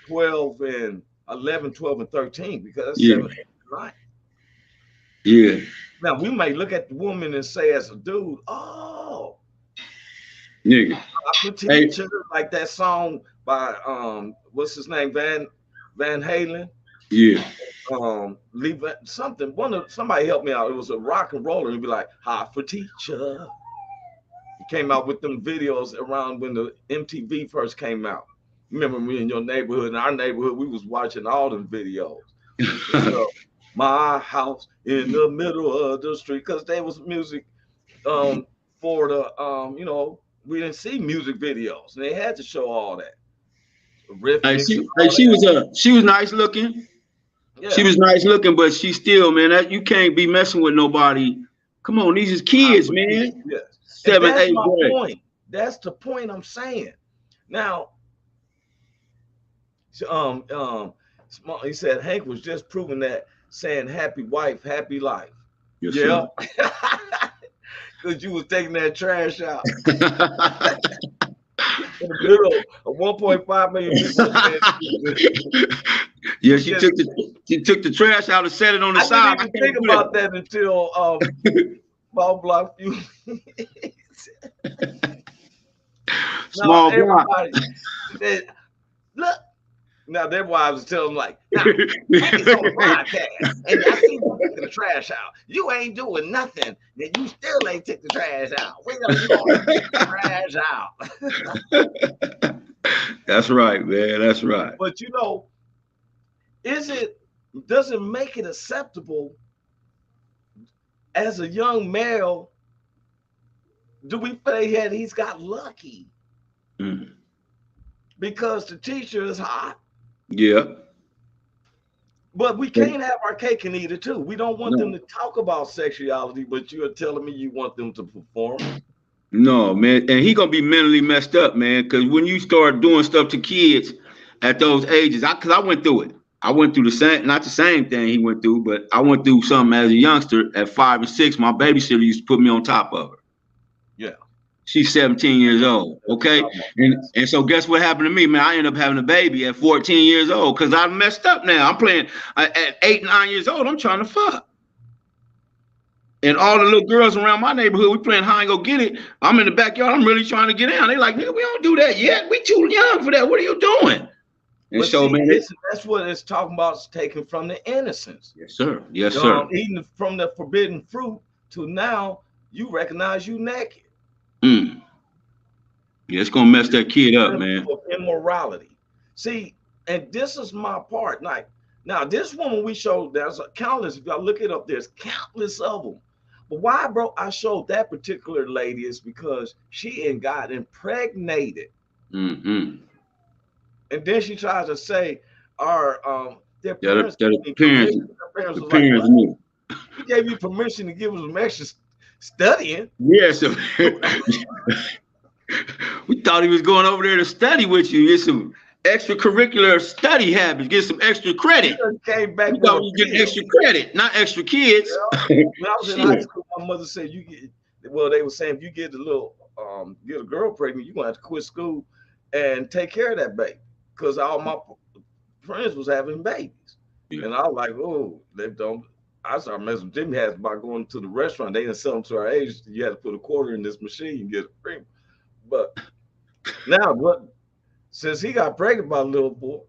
12 and 11, 12, and 13, because that's 7, 8, 9. Yeah. Now, we may look at the woman and say, as a dude, oh, nigga. Teacher, like that song by, what's his name, Van Halen? Yeah. Leave something. Somebody help me out. It was a rock and roller. It'd be like "Hot for Teacher." He came out with them videos around when the MTV first came out. Remember me in your neighborhood? In our neighborhood, we was watching all them videos. My house in the middle of the street, because there was music for the you know, we didn't see music videos, and they had to show all that. She was nice looking. Yeah. She was nice looking, but she still, man, you can't be messing with nobody. Come on, these is kids, man. Yes. 7, 8 point. That's the point I'm saying. Now, he said Hank was just proving that, saying happy wife, happy life. Yes, yeah. Because you was taking that trash out. And the little 1.5 million people said. Yeah, she took the trash out and set it on the side. I didn't even think about that until small block few. Small block. Said, look. Now their wives tell them like, now it's on the podcast, and I see you taking the trash out. You ain't doing nothing, then you still ain't take the trash out. When are you gonna take the trash out? That's right, man. That's right. But you know, does it make it acceptable as a young male? Do we say he's got lucky? Mm. Because the teacher is hot. Yeah. But we can't have our cake and eat it too. We don't want them to talk about sexuality, but you're telling me you want them to perform. No, man. And he gonna be mentally messed up, man. Because when you start doing stuff to kids at those ages, because I went through it. I went through not the same thing he went through, but I went through something as a youngster at 5 and 6. My babysitter used to put me on top of her. Yeah. She's 17 years old. Okay. And so guess what happened to me, man? I ended up having a baby at 14 years old because I messed up now. I'm playing at 8, 9 years old. I'm trying to fuck. And all the little girls around my neighborhood, we playing hide and go get it. I'm in the backyard. I'm really trying to get down. They like, nigga, we don't do that yet. We too young for that. What are you doing? And so, man, that's what it's talking about. It's taken from the innocence. Yes, sir. Yes, sir. Eating from the forbidden fruit to now you recognize you naked. Mm. Yeah, it's gonna mess that kid up, man. Immorality. See, and this is my part. Like now, this woman we showed, there's countless. If y'all look it up, there's countless of them. But why, bro? I showed that particular lady is because she and got impregnated. Mm-hmm. And then she tries to say, their parents, the parents knew. He gave you permission to give us some extra studying. Yes. We thought he was going over there to study with you, get some extracurricular study habits, get some extra credit. He came back. We thought you get extra credit, not extra kids. When I was in high school, my mother said they were saying if you get a girl pregnant, you're gonna have to quit school and take care of that baby. Because all my friends was having babies. Yeah. And I was like, oh, they don't. I started messing with Jimmy hats by going to the restaurant. They didn't sell them to our age. You had to put a quarter in this machine and get a free. But now, since he got pregnant by a little boy,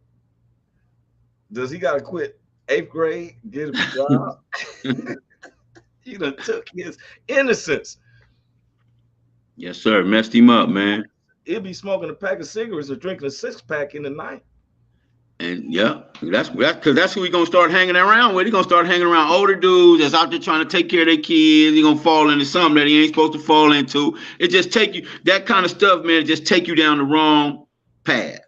does he got to quit 8th grade, get a job? He done took his innocence. Yes, sir. Messed him up, man. He'll be smoking a pack of cigarettes or drinking a 6-pack in the night. And yeah, that's because that's who he's gonna start hanging around with. He's gonna start hanging around older dudes that's out there trying to take care of their kids. He's gonna fall into something that he ain't supposed to fall into. It just take you, that kind of stuff, man, it just take you down the wrong path.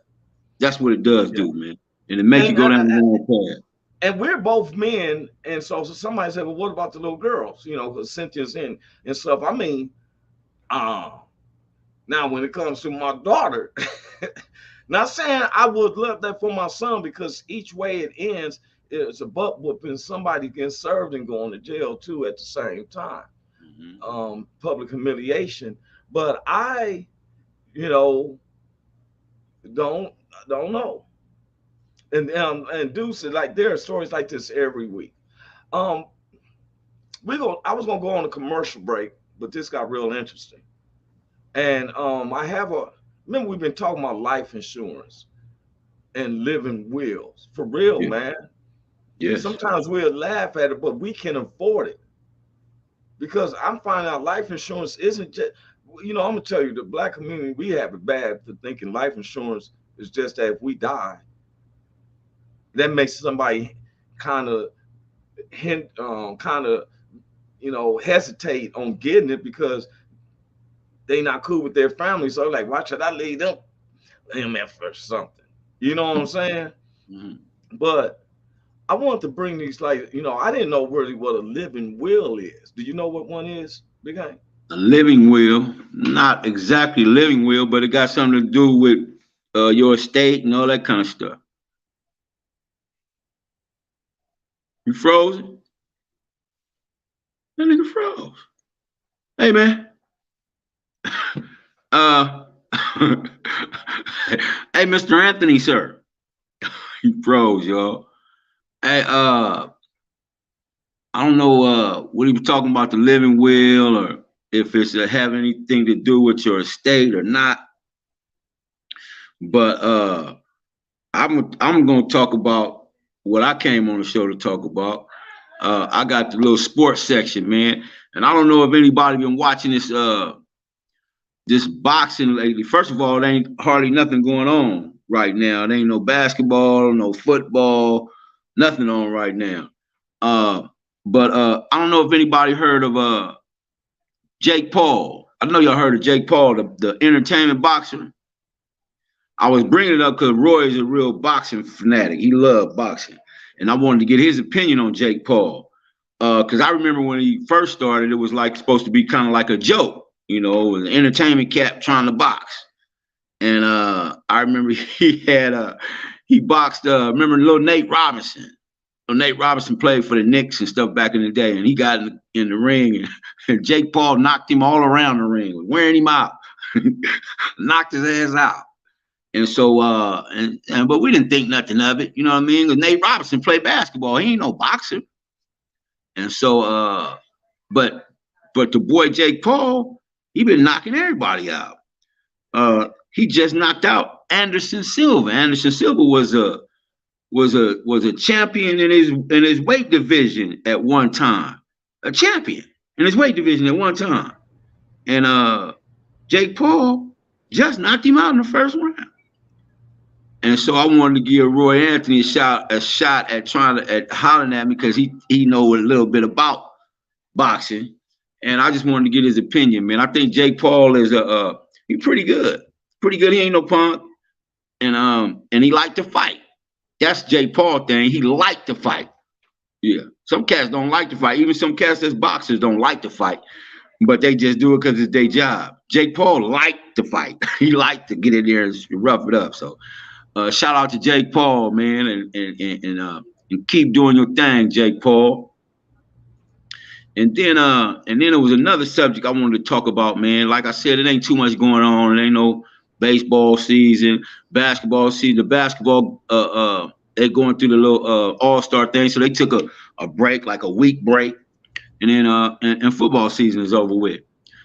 That's what it does do, man. And it makes you go down the wrong path. And we're both men, and so somebody said, well, what about the little girls? You know, because Cynthia's in and stuff. I mean, now when it comes to my daughter, not saying I would love that for my son, because each way it ends, it's a butt whooping. Somebody getting served and going to jail too at the same time. Mm-hmm. Public humiliation. But I, don't know. And Deuce, like there are stories like this every week. I was gonna go on a commercial break, but this got real interesting. And remember we've been talking about life insurance and living wills. For real, man. Yes. Sometimes we'll laugh at it, but we can afford it. Because I'm finding out life insurance isn't just, I'm gonna tell you, the Black community, we have it bad for thinking life insurance is just that if we die, that makes somebody kind of hesitate on getting it because they not cool with their family. So like, why should I leave them MF or something? You know what I'm saying? Mm-hmm. But I wanted to bring these, like, I didn't know really what a living will is. Do you know what one is, Big Hank? A living will, not exactly living will, but it got something to do with your estate and all that kind of stuff. You frozen? That nigga froze. Hey, man. Hey, Mr. Anthony, sir. He froze, y'all. Hey, I don't know what he was talking about, the living will, or if it's have anything to do with your estate or not. But I'm gonna talk about what I came on the show to talk about. I got the little sports section, man, and I don't know if anybody been watching this boxing lately. First of all, there ain't hardly nothing going on right now. There ain't no basketball, no football, nothing on right now. But I don't know if anybody heard of Jake Paul. I know y'all heard of Jake Paul, the entertainment boxer. I was bringing it up because Roy is a real boxing fanatic. He loved boxing. And I wanted to get his opinion on Jake Paul. Because I remember when he first started, it was like supposed to be kind of like a joke, you know, an entertainment cat trying to box. And I remember he boxed, remember little Nate Robinson. Nate Robinson played for the Knicks and stuff back in the day, and he got in the ring, and Jake Paul knocked him all around the ring, wearing him out, knocked his ass out. And so, but we didn't think nothing of it, you know what I mean? Because Nate Robinson played basketball, he ain't no boxer. And so, but the boy Jake Paul, he been knocking everybody out. He just knocked out Anderson Silva. Anderson Silva was a champion in his weight division at one time. A champion in his weight division at one time. And Jake Paul just knocked him out in the first round. And so I wanted to give Roy Anthony a shot at hollering at me because he know a little bit about boxing. And I just wanted to get his opinion, man. I think Jake Paul is he's pretty good. Pretty good. He ain't no punk. And he liked to fight. That's Jake Paul thing. He liked to fight. Yeah. Some cats don't like to fight. Even some cats that's boxers don't like to fight. But they just do it because it's their job. Jake Paul liked to fight. He liked to get in there and rough it up. So shout out to Jake Paul, man, and keep doing your thing, Jake Paul. And then there was another subject I wanted to talk about, man. Like I said, it ain't too much going on. It ain't no baseball season, basketball season. The basketball, they're going through the little all-star thing. So they took a break, like a week break. And then and football season is over with.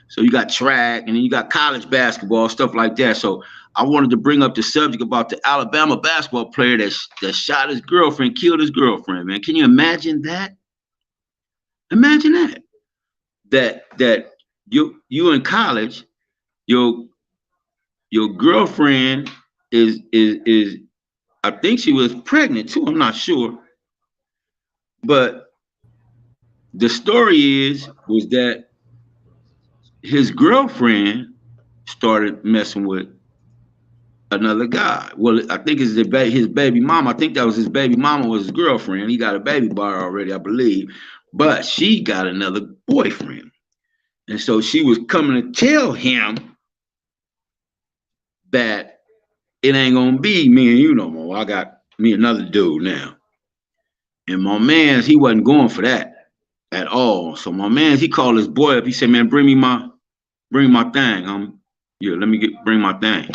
So you got track, and then you got college basketball, stuff like that. So I wanted to bring up the subject about the Alabama basketball player that shot his girlfriend, killed his girlfriend, man. Can you imagine that? Imagine that you in college, your girlfriend is I think she was pregnant too, I'm not sure. But the story was that his girlfriend started messing with another guy. Well, I think it's his baby mama. I think that was his baby mama was his girlfriend. He got a baby by her already, I believe. But she got another boyfriend. And so she was coming to tell him that it ain't gonna be me and you no more. I got me another dude now. And my man, he wasn't going for that at all. So my man, he called his boy up. He said, "Man, bring my thing. Yeah, let me bring my thing."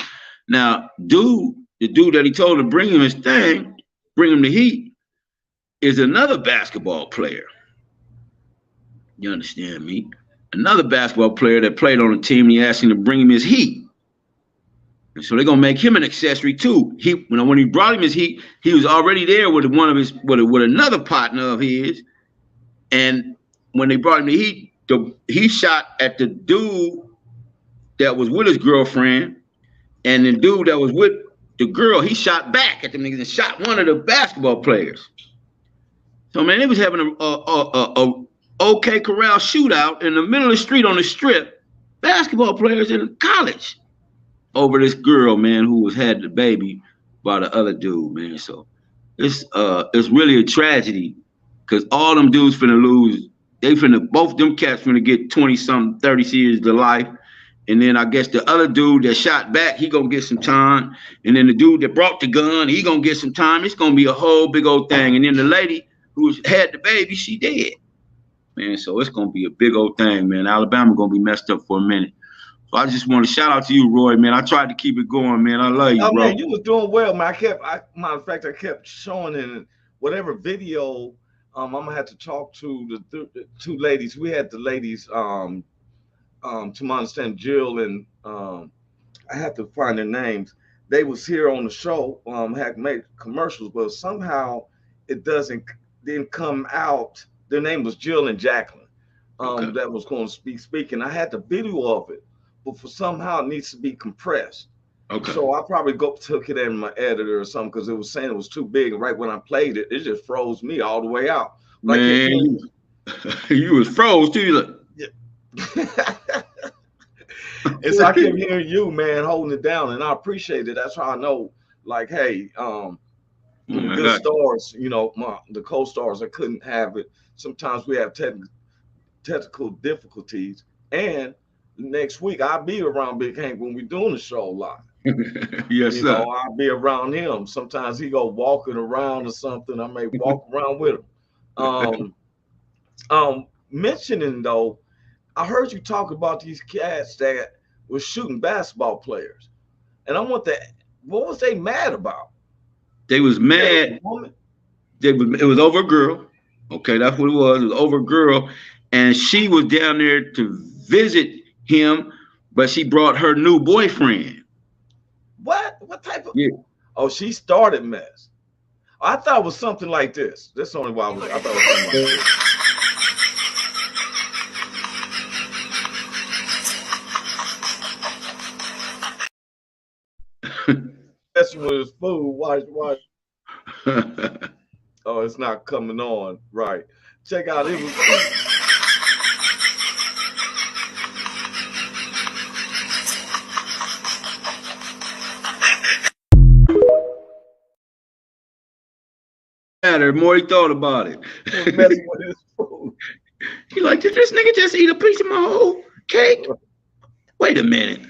Now, the dude that he told to bring him his thing, bring him the heat, is another basketball player. You understand me? Another basketball player that played on the team. And he asked him to bring him his heat. And so they're gonna make him an accessory too. When he brought him his heat, he was already there with with another partner of his. And when they brought him the heat, he shot at the dude that was with his girlfriend, and the dude that was with the girl, he shot back at them niggas and shot one of the basketball players. So man, they was having a OK Corral shootout in the middle of the street on the strip. Basketball players in college over this girl, man, who had the baby by the other dude, man. So it's really a tragedy. Cause all them dudes finna lose. Both them cats finna get 20-something, 30 years to life. And then I guess the other dude that shot back, he gonna get some time. And then the dude that brought the gun, he gonna get some time. It's gonna be a whole big old thing. And then the lady who had the baby, she dead. Man, so it's gonna be a big old thing, man. Alabama gonna be messed up for a minute. I just want to shout out to you, Roy, man. I tried to keep it going, man. I love you, bro. Man, you was doing well, man. Matter of fact, I kept showing in whatever video. I'm gonna have to talk to the two ladies. We had the ladies, to my understanding, Jill and I have to find their names. They was here on the show, had made commercials, but somehow it didn't come out. Their name was Jill and Jacqueline. That was going to speak, and I had the video of it, but for somehow it needs to be compressed. Okay. So I probably took it in my editor or something because it was saying it was too big, and right when I played it, it just froze me all the way out. Like man, you was froze too. And so I kept hearing you, man, holding it down, and I appreciate it. That's how I know, like, hey, good stars, you know, the co-stars, I couldn't have it. Sometimes we have technical difficulties, and next week I'll be around Big Hank when we're doing the show live. Yes, sir. I'll be around him. Sometimes he go walking around or something. I may walk around with him. Mentioning though, I heard you talk about these cats that were shooting basketball players, and I want that. What was they mad about? They was mad. It was over a girl. Okay, that's what it was. It was over a girl, and she was down there to visit him, but she brought her new boyfriend. What? What type of? Yeah. Oh, she started mess. I thought it was something like this. That's the only why I thought it was something like this. Messing with his food. Watch. Oh, it's not coming on. Right. Check out. It was. The more he thought about it. Messing with his food. He like, did this nigga just eat a piece of my whole cake? Wait a minute.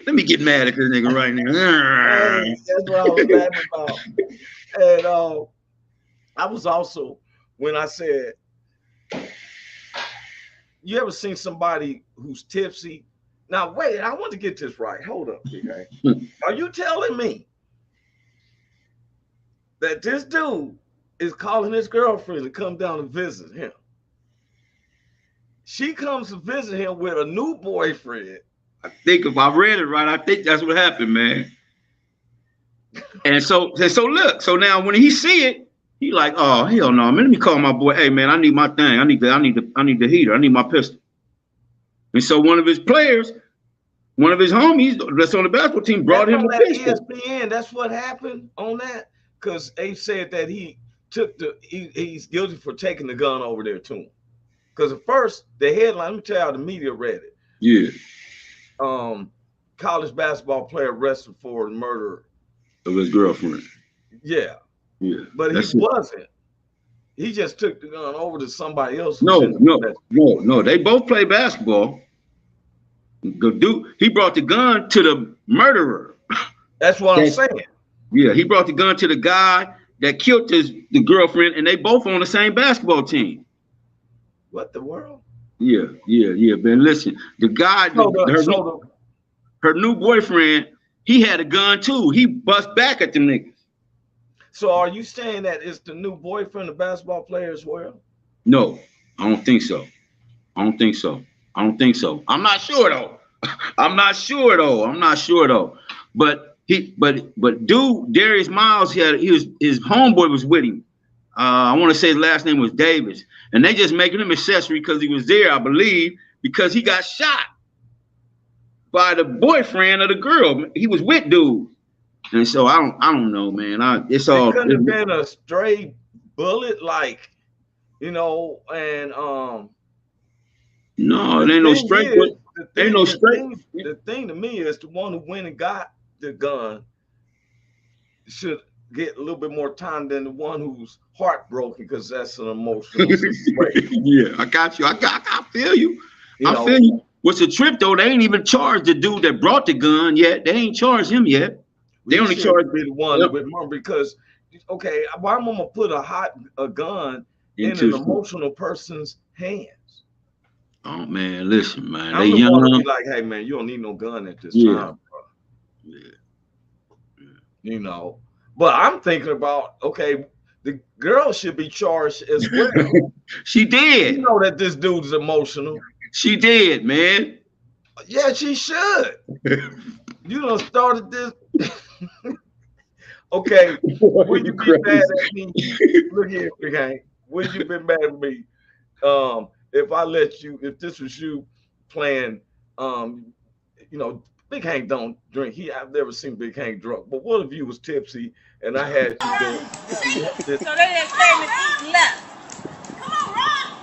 Let me get mad at this nigga right now. Hey, that's what I was laughing about. And I was also, when I said, you ever seen somebody who's tipsy? Now, wait, I want to get this right. Hold up, okay? Are you telling me that this dude is calling his girlfriend to come down and visit him? She comes to visit him with a new boyfriend. I think if I read it right, I think that's what happened, man. And so look, so now when he see it, he like, oh hell no, man, let me call my boy. Hey man, I need my thing. I need the heater. I need my pistol. And so one of his players, one of his homies that's on the basketball team brought him a pistol. ESPN, that's what happened on that, because they said that he's guilty for taking the gun over there to him. Because at first the headline, let me tell you how the media read it. Yeah. College basketball player arrested for the murder of his girlfriend. Yeah. Yeah. But he wasn't. He just took the gun over to somebody else. No. They both play basketball. He brought the gun to the murderer. That's what I'm saying. Yeah, he brought the gun to the guy that killed the girlfriend, and they both on the same basketball team. What the world? Yeah. Man, listen, the guy, her new boyfriend, he had a gun too. He bust back at the niggas. So are you saying that it's the new boyfriend, the basketball player as well? No, I don't think so. I'm not sure though. But dude, Darius Miles his homeboy was with him. I want to say his last name was Davis, and they just making him accessory because he was there, I believe, because he got shot by the boyfriend of the girl. He was with dude, and so I don't know, man. It couldn't have been a stray bullet, like, you know, and no, it ain't no straight. Ain't no straight. The thing to me is the one who went and got the gun should get a little bit more time than the one who's heartbroken, because that's an emotional situation. Yeah, I got you. I feel you. I feel you. What's the trip though? They ain't even charged the dude that brought the gun yet. They ain't charged him yet. They only charged the one with murder, because okay, why am I gonna put a gun in an emotional person's hands? Oh man, listen, man. They I'm the one to be young. like, hey man, you don't need no gun at this Yeah. time, bro. Yeah. You know. But I'm thinking about, okay, the girl should be charged as well. She did. You know that this dude is emotional. She did, man. Yeah, she should. You done started this. Okay, would you be mad at me? Look here, Big Hank. Would you be mad at me? If I let you, if this was you playing, you know, Big Hank don't drink. I've never seen Big Hank drunk. But what if you was tipsy and I had you doing this? So they just came and eat left. Come on, Rob.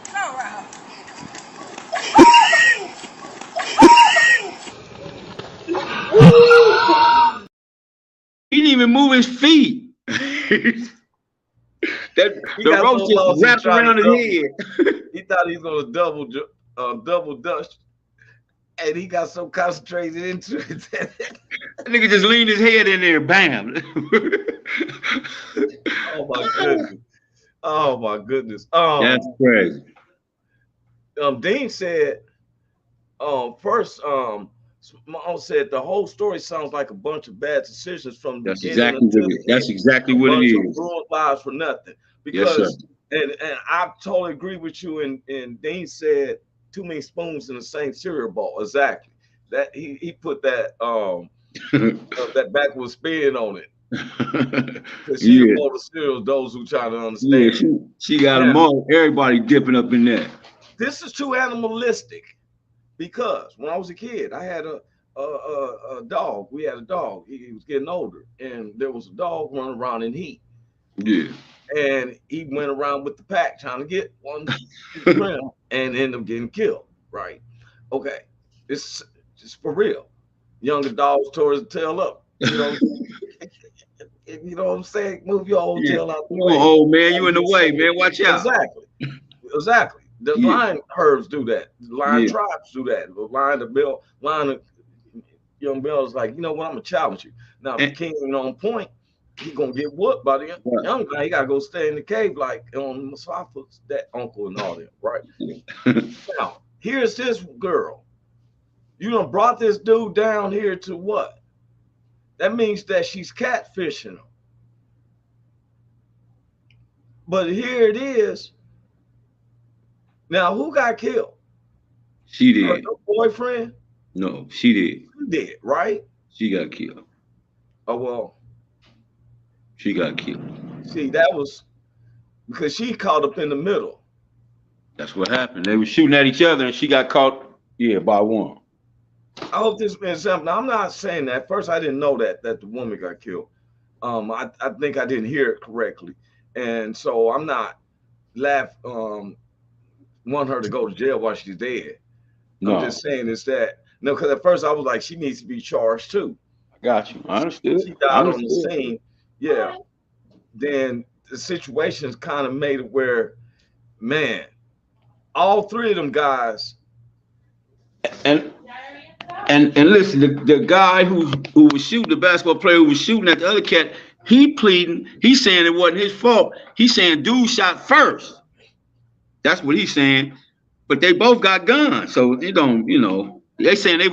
Come on, Rob. He didn't even move his feet. The roach just wrapped around his head. He thought he was gonna double dutch, and he got so concentrated into it. That nigga just leaned his head in there, bam. Oh my goodness! Oh my goodness! That's crazy. Dean said, first, Mom said the whole story sounds like a bunch of bad decisions from the beginning. That's exactly what it is. Ruined lives for nothing. Because and I totally agree with you. And Dean said too many spoons in the same cereal bowl. Exactly. That he put that that backward spin on it. Because she bought the cereals, those who try to understand. Yeah, she got them all. Everybody dipping up in that. This is too animalistic. Because when I was a kid, I had a dog. We had a dog. He was getting older, and there was a dog running around in heat. Yeah. And he went around with the pack trying to get one and ended up getting killed. Right? Okay. It's just for real. Younger dogs tore his tail up. You know, you know what I'm saying? Move your old tail out the way. Oh man, you in the way, man. Watch out. Exactly. The lion herds do that. The lion tribes do that. The lion of young Bill is like, you know what? I'm gonna challenge you. Now, if the king ain't on point, he gonna get whooped by the young guy. He gotta go stay in the cave like on Musafa's that uncle and all that, right? Now, here's this girl. You done brought this dude down here to what? That means that she's catfishing him. But here it is. Now, who got killed? She did. Her boyfriend? No, she did. She did, right? She got killed. Oh, well. She got killed. See, that was because she caught up in the middle. That's what happened. They were shooting at each other and she got caught, by one. I hope this means something. Now, I'm not saying that. First, I didn't know that the woman got killed. I think I didn't hear it correctly. And so I'm not want her to go to jail while she's dead. No. I'm just saying is that because at first I was like, she needs to be charged too. I got you. I understood. She died on the scene. Yeah. Then the situation's kind of made it where, man, all three of them guys. And listen, the guy who was shooting, the basketball player who was shooting at the other cat, he pleading, he's saying it wasn't his fault. He's saying dude shot first. That's what he's saying. But they both got guns, so they don't, they saying they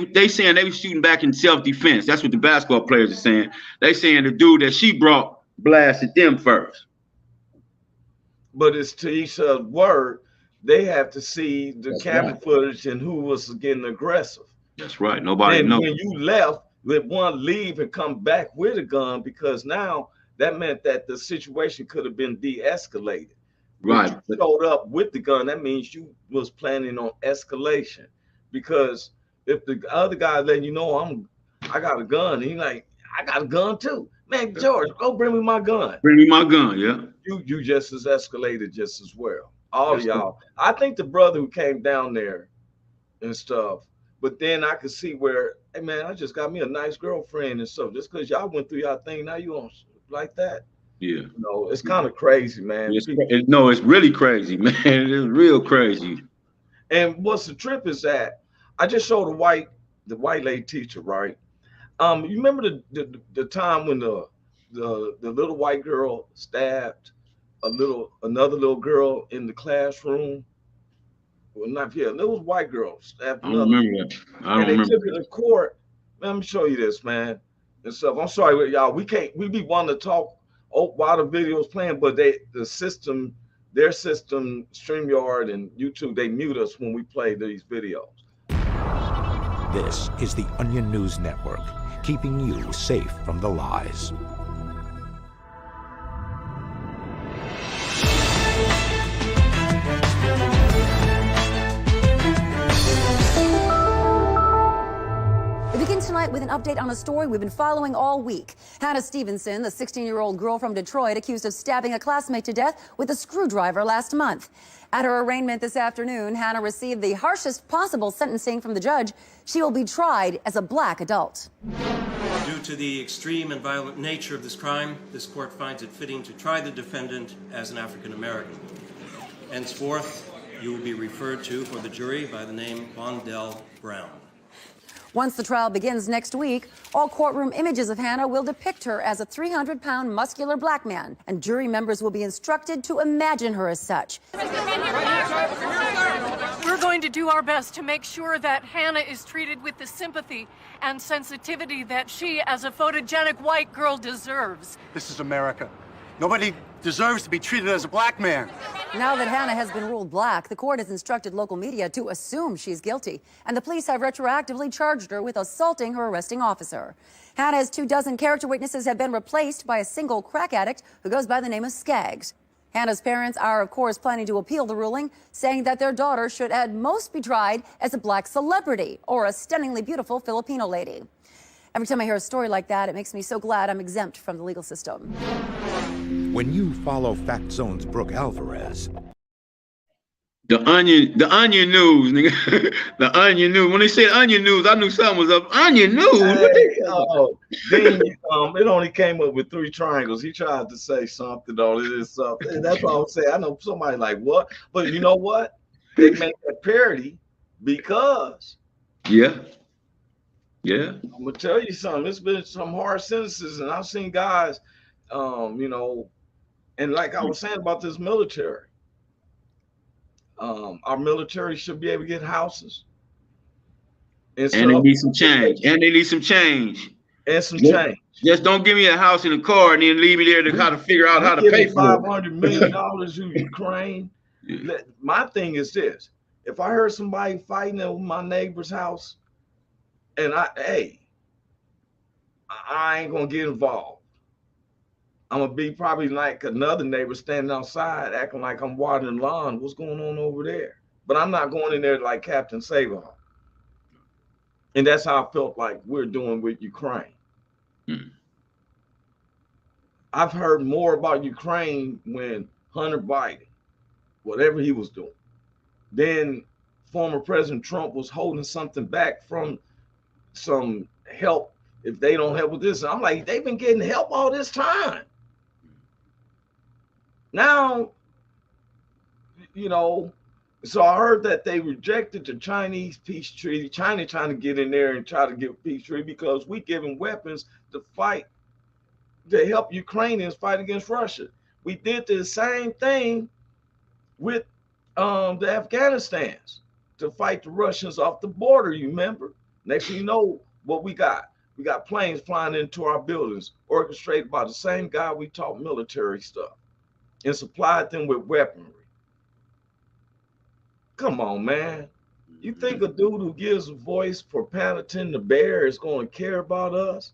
were shooting back in self-defense. That's what the basketball players are saying. They saying the dude that she brought blasted them first. But it's to each other's word. They have to see the camera footage and who was getting aggressive. That's right. Nobody knows. When you left, let one leave and come back with a gun, because now that meant that the situation could have been de-escalated. Right. You showed up with the gun, that means you was planning on escalation. Because if the other guy letting you know I got a gun, and he's like, I got a gun too. Man, George, go bring me my gun. Bring me my gun, yeah. You just as escalated just as well. All of y'all. I think the brother who came down there and stuff, but then I could see where, hey man, I just got me a nice girlfriend and stuff. Just because y'all went through y'all thing, now you on like that. Yeah. It's kind of crazy, man. It's really crazy, man. It's real crazy. And what's the trip is that I just showed the white lady teacher, right? You remember the time when the little white girl stabbed another little girl in the classroom. Well, not here. There was white girls stabbed I don't another, remember that. I and don't they remember. took it to court. Man, let me show you this, man. And stuff. I'm sorry, y'all. We be wanting to talk while the video's playing, but their system, StreamYard and YouTube, they mute us when we play these videos. This is the Onion News Network, keeping you safe from the lies. We begin tonight with an update on a story we've been following all week. Hannah Stevenson, the 16-year-old girl from Detroit, accused of stabbing a classmate to death with a screwdriver last month. At her arraignment this afternoon, Hannah received the harshest possible sentencing from the judge. She will be tried as a black adult. Due to the extreme and violent nature of this crime, this court finds it fitting to try the defendant as an African American. Henceforth, you will be referred to for the jury by the name Bondell Brown. Once the trial begins next week, all courtroom images of Hannah will depict her as a 300-pound muscular black man, and jury members will be instructed to imagine her as such. We're going to do our best to make sure that Hannah is treated with the sympathy and sensitivity that she, as a photogenic white girl, deserves. This is America. Nobody deserves to be treated as a black man. Now that Hannah has been ruled black, the court has instructed local media to assume she's guilty, and the police have retroactively charged her with assaulting her arresting officer. Hannah's 24 character witnesses have been replaced by a single crack addict who goes by the name of Skaggs. Hannah's parents are, of course, planning to appeal the ruling, saying that their daughter should at most be tried as a black celebrity or a stunningly beautiful Filipino lady. Every time I hear a story like that, it makes me so glad I'm exempt from the legal system. When you follow Fact Zone's Brooke Alvarez. The onion news, nigga. The onion news. When they said onion news, I knew something was up. Onion news. Then it only came up with 3 triangles. He tried to say something on it and something. That's what I'm saying. I know somebody like what, but you know what? They make that parody because. Yeah. I'm gonna tell you something. It's been some hard sentences, and I've seen guys, and like I was saying about this military, our military should be able to get houses. And they need some change. Just don't give me a house and a car and then leave me there to how to figure out how to pay for it. $500 million to Ukraine. My thing is this: if I heard somebody fighting at my neighbor's house, and I ain't gonna get involved. I'm gonna be probably like another neighbor standing outside acting like I'm watering lawn. What's going on over there? But I'm not going in there like Captain Save-A-Ho. And that's how I felt like we're doing with Ukraine. I've heard more about Ukraine when Hunter Biden, whatever he was doing, then former President Trump was holding something back from some help if they don't help with this. I'm like, they've been getting help all this time. Now, so I heard that they rejected the Chinese peace treaty. China trying to get in there and try to get a peace treaty because we giving weapons to fight, to help Ukrainians fight against Russia. We did the same thing with the Afghanistans to fight the Russians off the border, you remember? Next thing you know, what we got? We got planes flying into our buildings, orchestrated by the same guy we taught military stuff and supplied them with weaponry. Come on, man. You think a dude who gives a voice for Paddington the bear is going to care about us?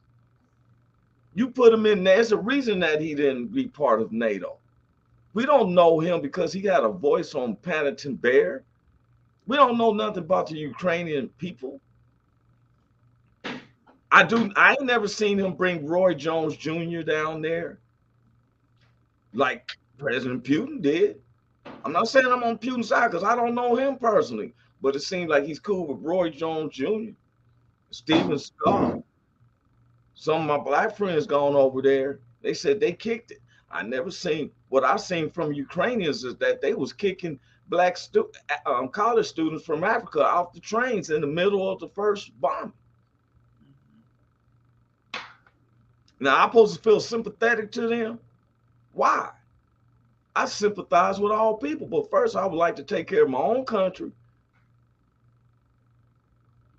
You put him in there. There's a reason that he didn't be part of NATO. We don't know him because he had a voice on Paddington Bear. We don't know nothing about the Ukrainian people. I ain't never seen him bring Roy Jones Jr. down there like President Putin did. I'm not saying I'm on Putin's side because I don't know him personally, but it seems like he's cool with Roy Jones Jr., Stephen Scott. Some of my black friends gone over there. They said they kicked it. I never seen, what I've seen from Ukrainians is that they was kicking black college students from Africa off the trains in the middle of the first bombing. Now, I'm supposed to feel sympathetic to them? Why? I sympathize with all people, but first I would like to take care of my own country.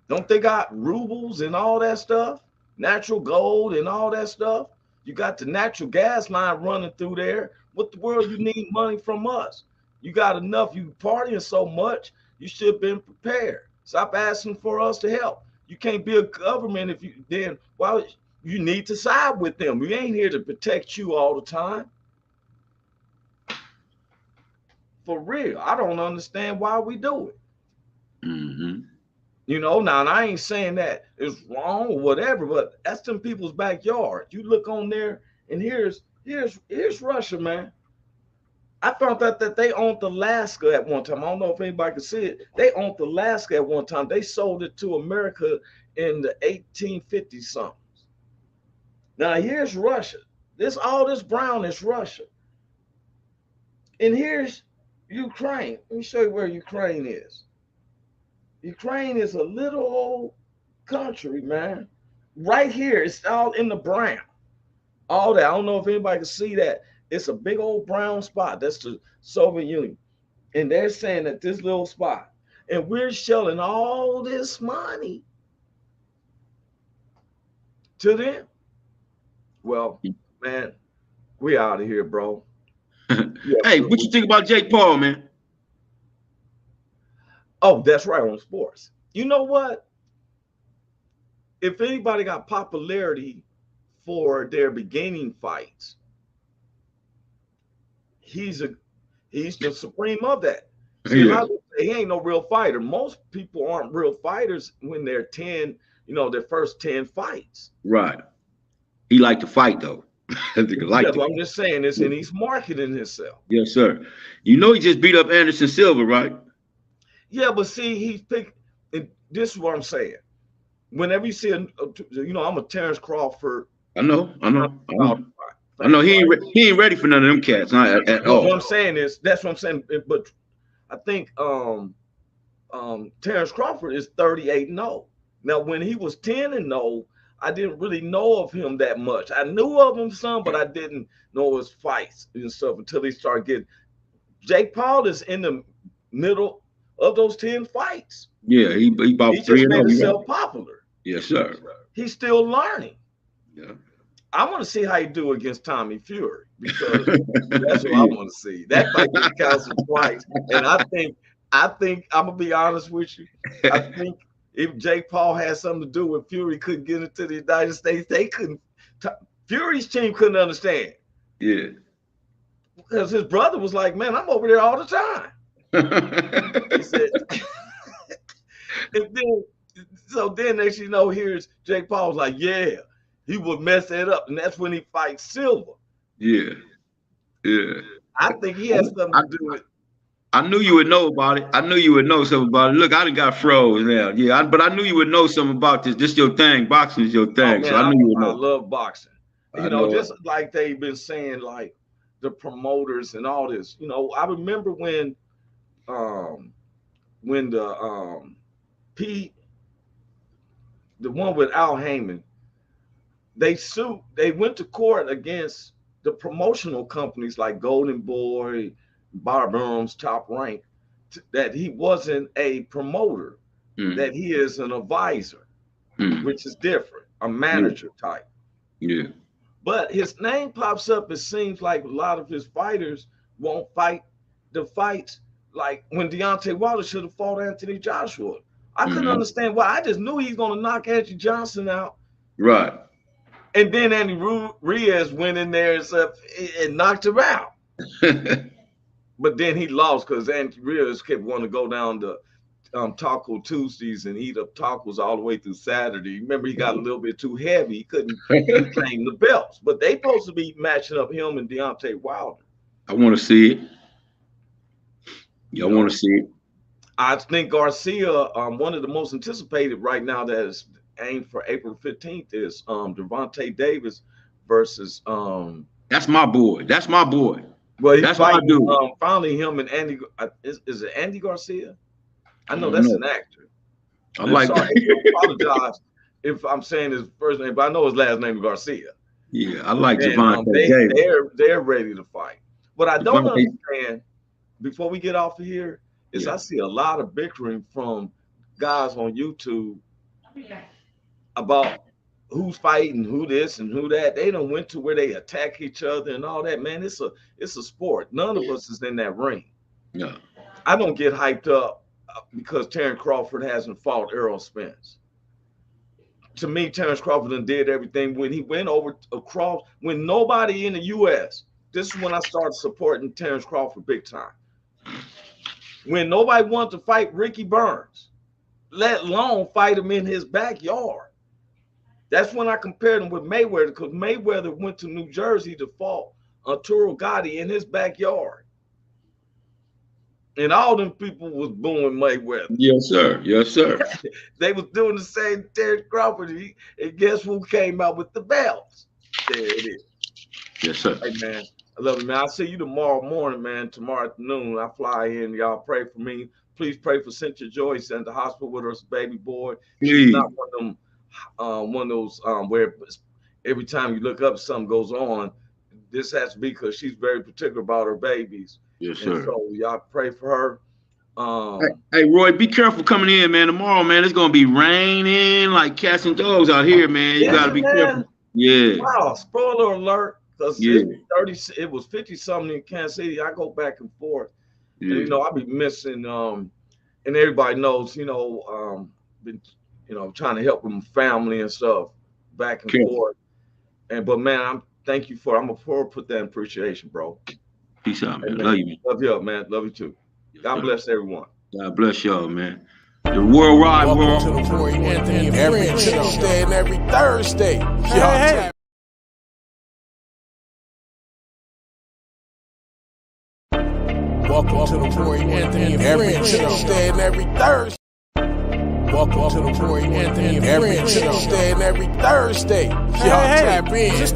Don't they got rubles and all that stuff? Natural gold and all that stuff? You got the natural gas line running through there. What the world you need money from us? You got enough. You partying so much, you should have been prepared. Stop asking for us to help. You can't be a government if you then why you need to side with them. We ain't here to protect you all the time. For real, I don't understand why we do it. You know, now and I ain't saying that it's wrong or whatever, but that's them people's backyard. You look on there, and here's Russia, man. I found out that they owned Alaska at one time. I don't know if anybody can see it. They owned Alaska at one time. They sold it to America in the 1850s something. Now here's Russia. All this brown is Russia. And here's Ukraine. Let me show you where Ukraine is. Ukraine is a little old country, man. Right here, it's all in the brown. All that. I don't know if anybody can see that. It's a big old brown spot. That's the Soviet Union. And they're saying that this little spot. And we're shelling all this money to them. Well, man, we out of here, bro. Hey, what you think about Jake Paul, man? Oh, that's right, on sports. You know what? If anybody got popularity for their beginning fights, he's the supreme of that. See, he ain't no real fighter. Most people aren't real fighters when they're 10, their first 10 fights. Right. He liked to fight, though. I'm just saying this, and he's marketing himself. Yes, sir. You know he just beat up Anderson Silva, right? Yeah, but see, he's picked. This is what I'm saying. Whenever you see I'm a Terrence Crawford. I know. He ain't ready for none of them cats at all. What I'm saying is, that's what I'm saying. But I think Terrence Crawford is 38-0. Now, when he was 10-0, I didn't really know of him that much. I knew of him some, but I didn't know his fights and stuff until he started getting. Jake Paul is in the middle of those 10 fights. Yeah, he about 3-0. He just made himself popular. Yes, sir. He's still learning. Yeah. I want to see how he do against Tommy Fury, because that's what I want to see. That fight counts twice. And I think I'm gonna be honest with you. I think if Jake Paul had something to do with Fury couldn't get into the United States, they couldn't. Fury's team couldn't understand. Yeah. Because his brother was like, "Man, I'm over there all the time." He said, and then next you know, here's Jake Paul's like, "Yeah, he would mess that up," and that's when he fights Silva. Yeah. I think he has something to do with it. I knew you would know about it. I knew you would know something about it. Look, I done got froze now. Yeah, but I knew you would know something about this. This your thing. Boxing is your thing. Oh, man, so I knew you would know. I love boxing. Just like they've been saying, like the promoters and all this. I remember when the one with Al Heyman, they went to court against the promotional companies like Golden Boy, Bob Arum's Top Rank, that he wasn't a promoter, that he is an advisor, which is different, a manager type. Yeah. But his name pops up. It seems like a lot of his fighters won't fight the fights. Like when Deontay Wilder should have fought Anthony Joshua. I couldn't understand why. I just knew he's going to knock Anthony Johnson out. Right. And then Andy Ruiz went in there and knocked him out. But then he lost because Andy Ruiz kept wanting to go down to Taco Tuesdays and eat up tacos all the way through Saturday. Remember, he got a little bit too heavy. He couldn't claim the belts. But they supposed to be matching up him and Deontay Wilder. I want to see it. Y'all want to see it? I think Garcia, one of the most anticipated right now that is aimed for April 15th is Gervonta Davis versus That's my boy. That's my boy. Well, that's my dude. Finally, him and Andy. Is it Andy Garcia? I know that's an actor. I apologize if I'm saying his first name, but I know his last name is Garcia. Yeah, I like Gervonta Davis. They're ready to fight. What I don't understand, before we get off of here, is I see a lot of bickering from guys on YouTube about who's fighting, who this and who that. They done went to where they attack each other and all that. Man, it's a sport. None of us is in that ring. Yeah. I don't get hyped up because Terrence Crawford hasn't fought Errol Spence. To me, Terrence Crawford done did everything. When he went over across, when nobody in the U.S., this is when I started supporting Terrence Crawford big time. When nobody wanted to fight Ricky Burns, let alone fight him in his backyard. That's when I compared him with Mayweather, because Mayweather went to New Jersey to fight Arturo Gatti in his backyard. And all them people was booing Mayweather. Yes, sir. Yes, sir. They was doing the same to Terrence Crawford. And guess who came out with the belts? There it is. Yes, sir. Hey, man. I love you, man. I'll see you tomorrow morning, man. Tomorrow afternoon, I fly in. Y'all pray for me. Please pray for Cynthia Joyce at the hospital with her baby boy. She's not one of those where every time you look up, something goes on. This has to be because she's very particular about her babies. Yes, sir. And so y'all pray for her. Hey, Roy, be careful coming in, man. Tomorrow, man, it's gonna be raining like cats and dogs out here, man. You gotta be careful. Yeah. Wow. Spoiler alert. Because it was 50 something in Kansas City. I go back and forth. Yeah. And, I be missing. And everybody knows, been, trying to help with family and stuff back and forth. But man, thank you I'm gonna put that in appreciation, bro. Peace out, man. Hey, love you, man. Love you, man. Love you too. God bless everyone. God bless y'all, man. The worldwide world. To the Roy Anthony every Tuesday and every Thursday. Y'all Welcome to the Roy Anthony every Tuesday and every Thursday. Welcome to the Roy Anthony every Tuesday and every Thursday. Y'all tap in.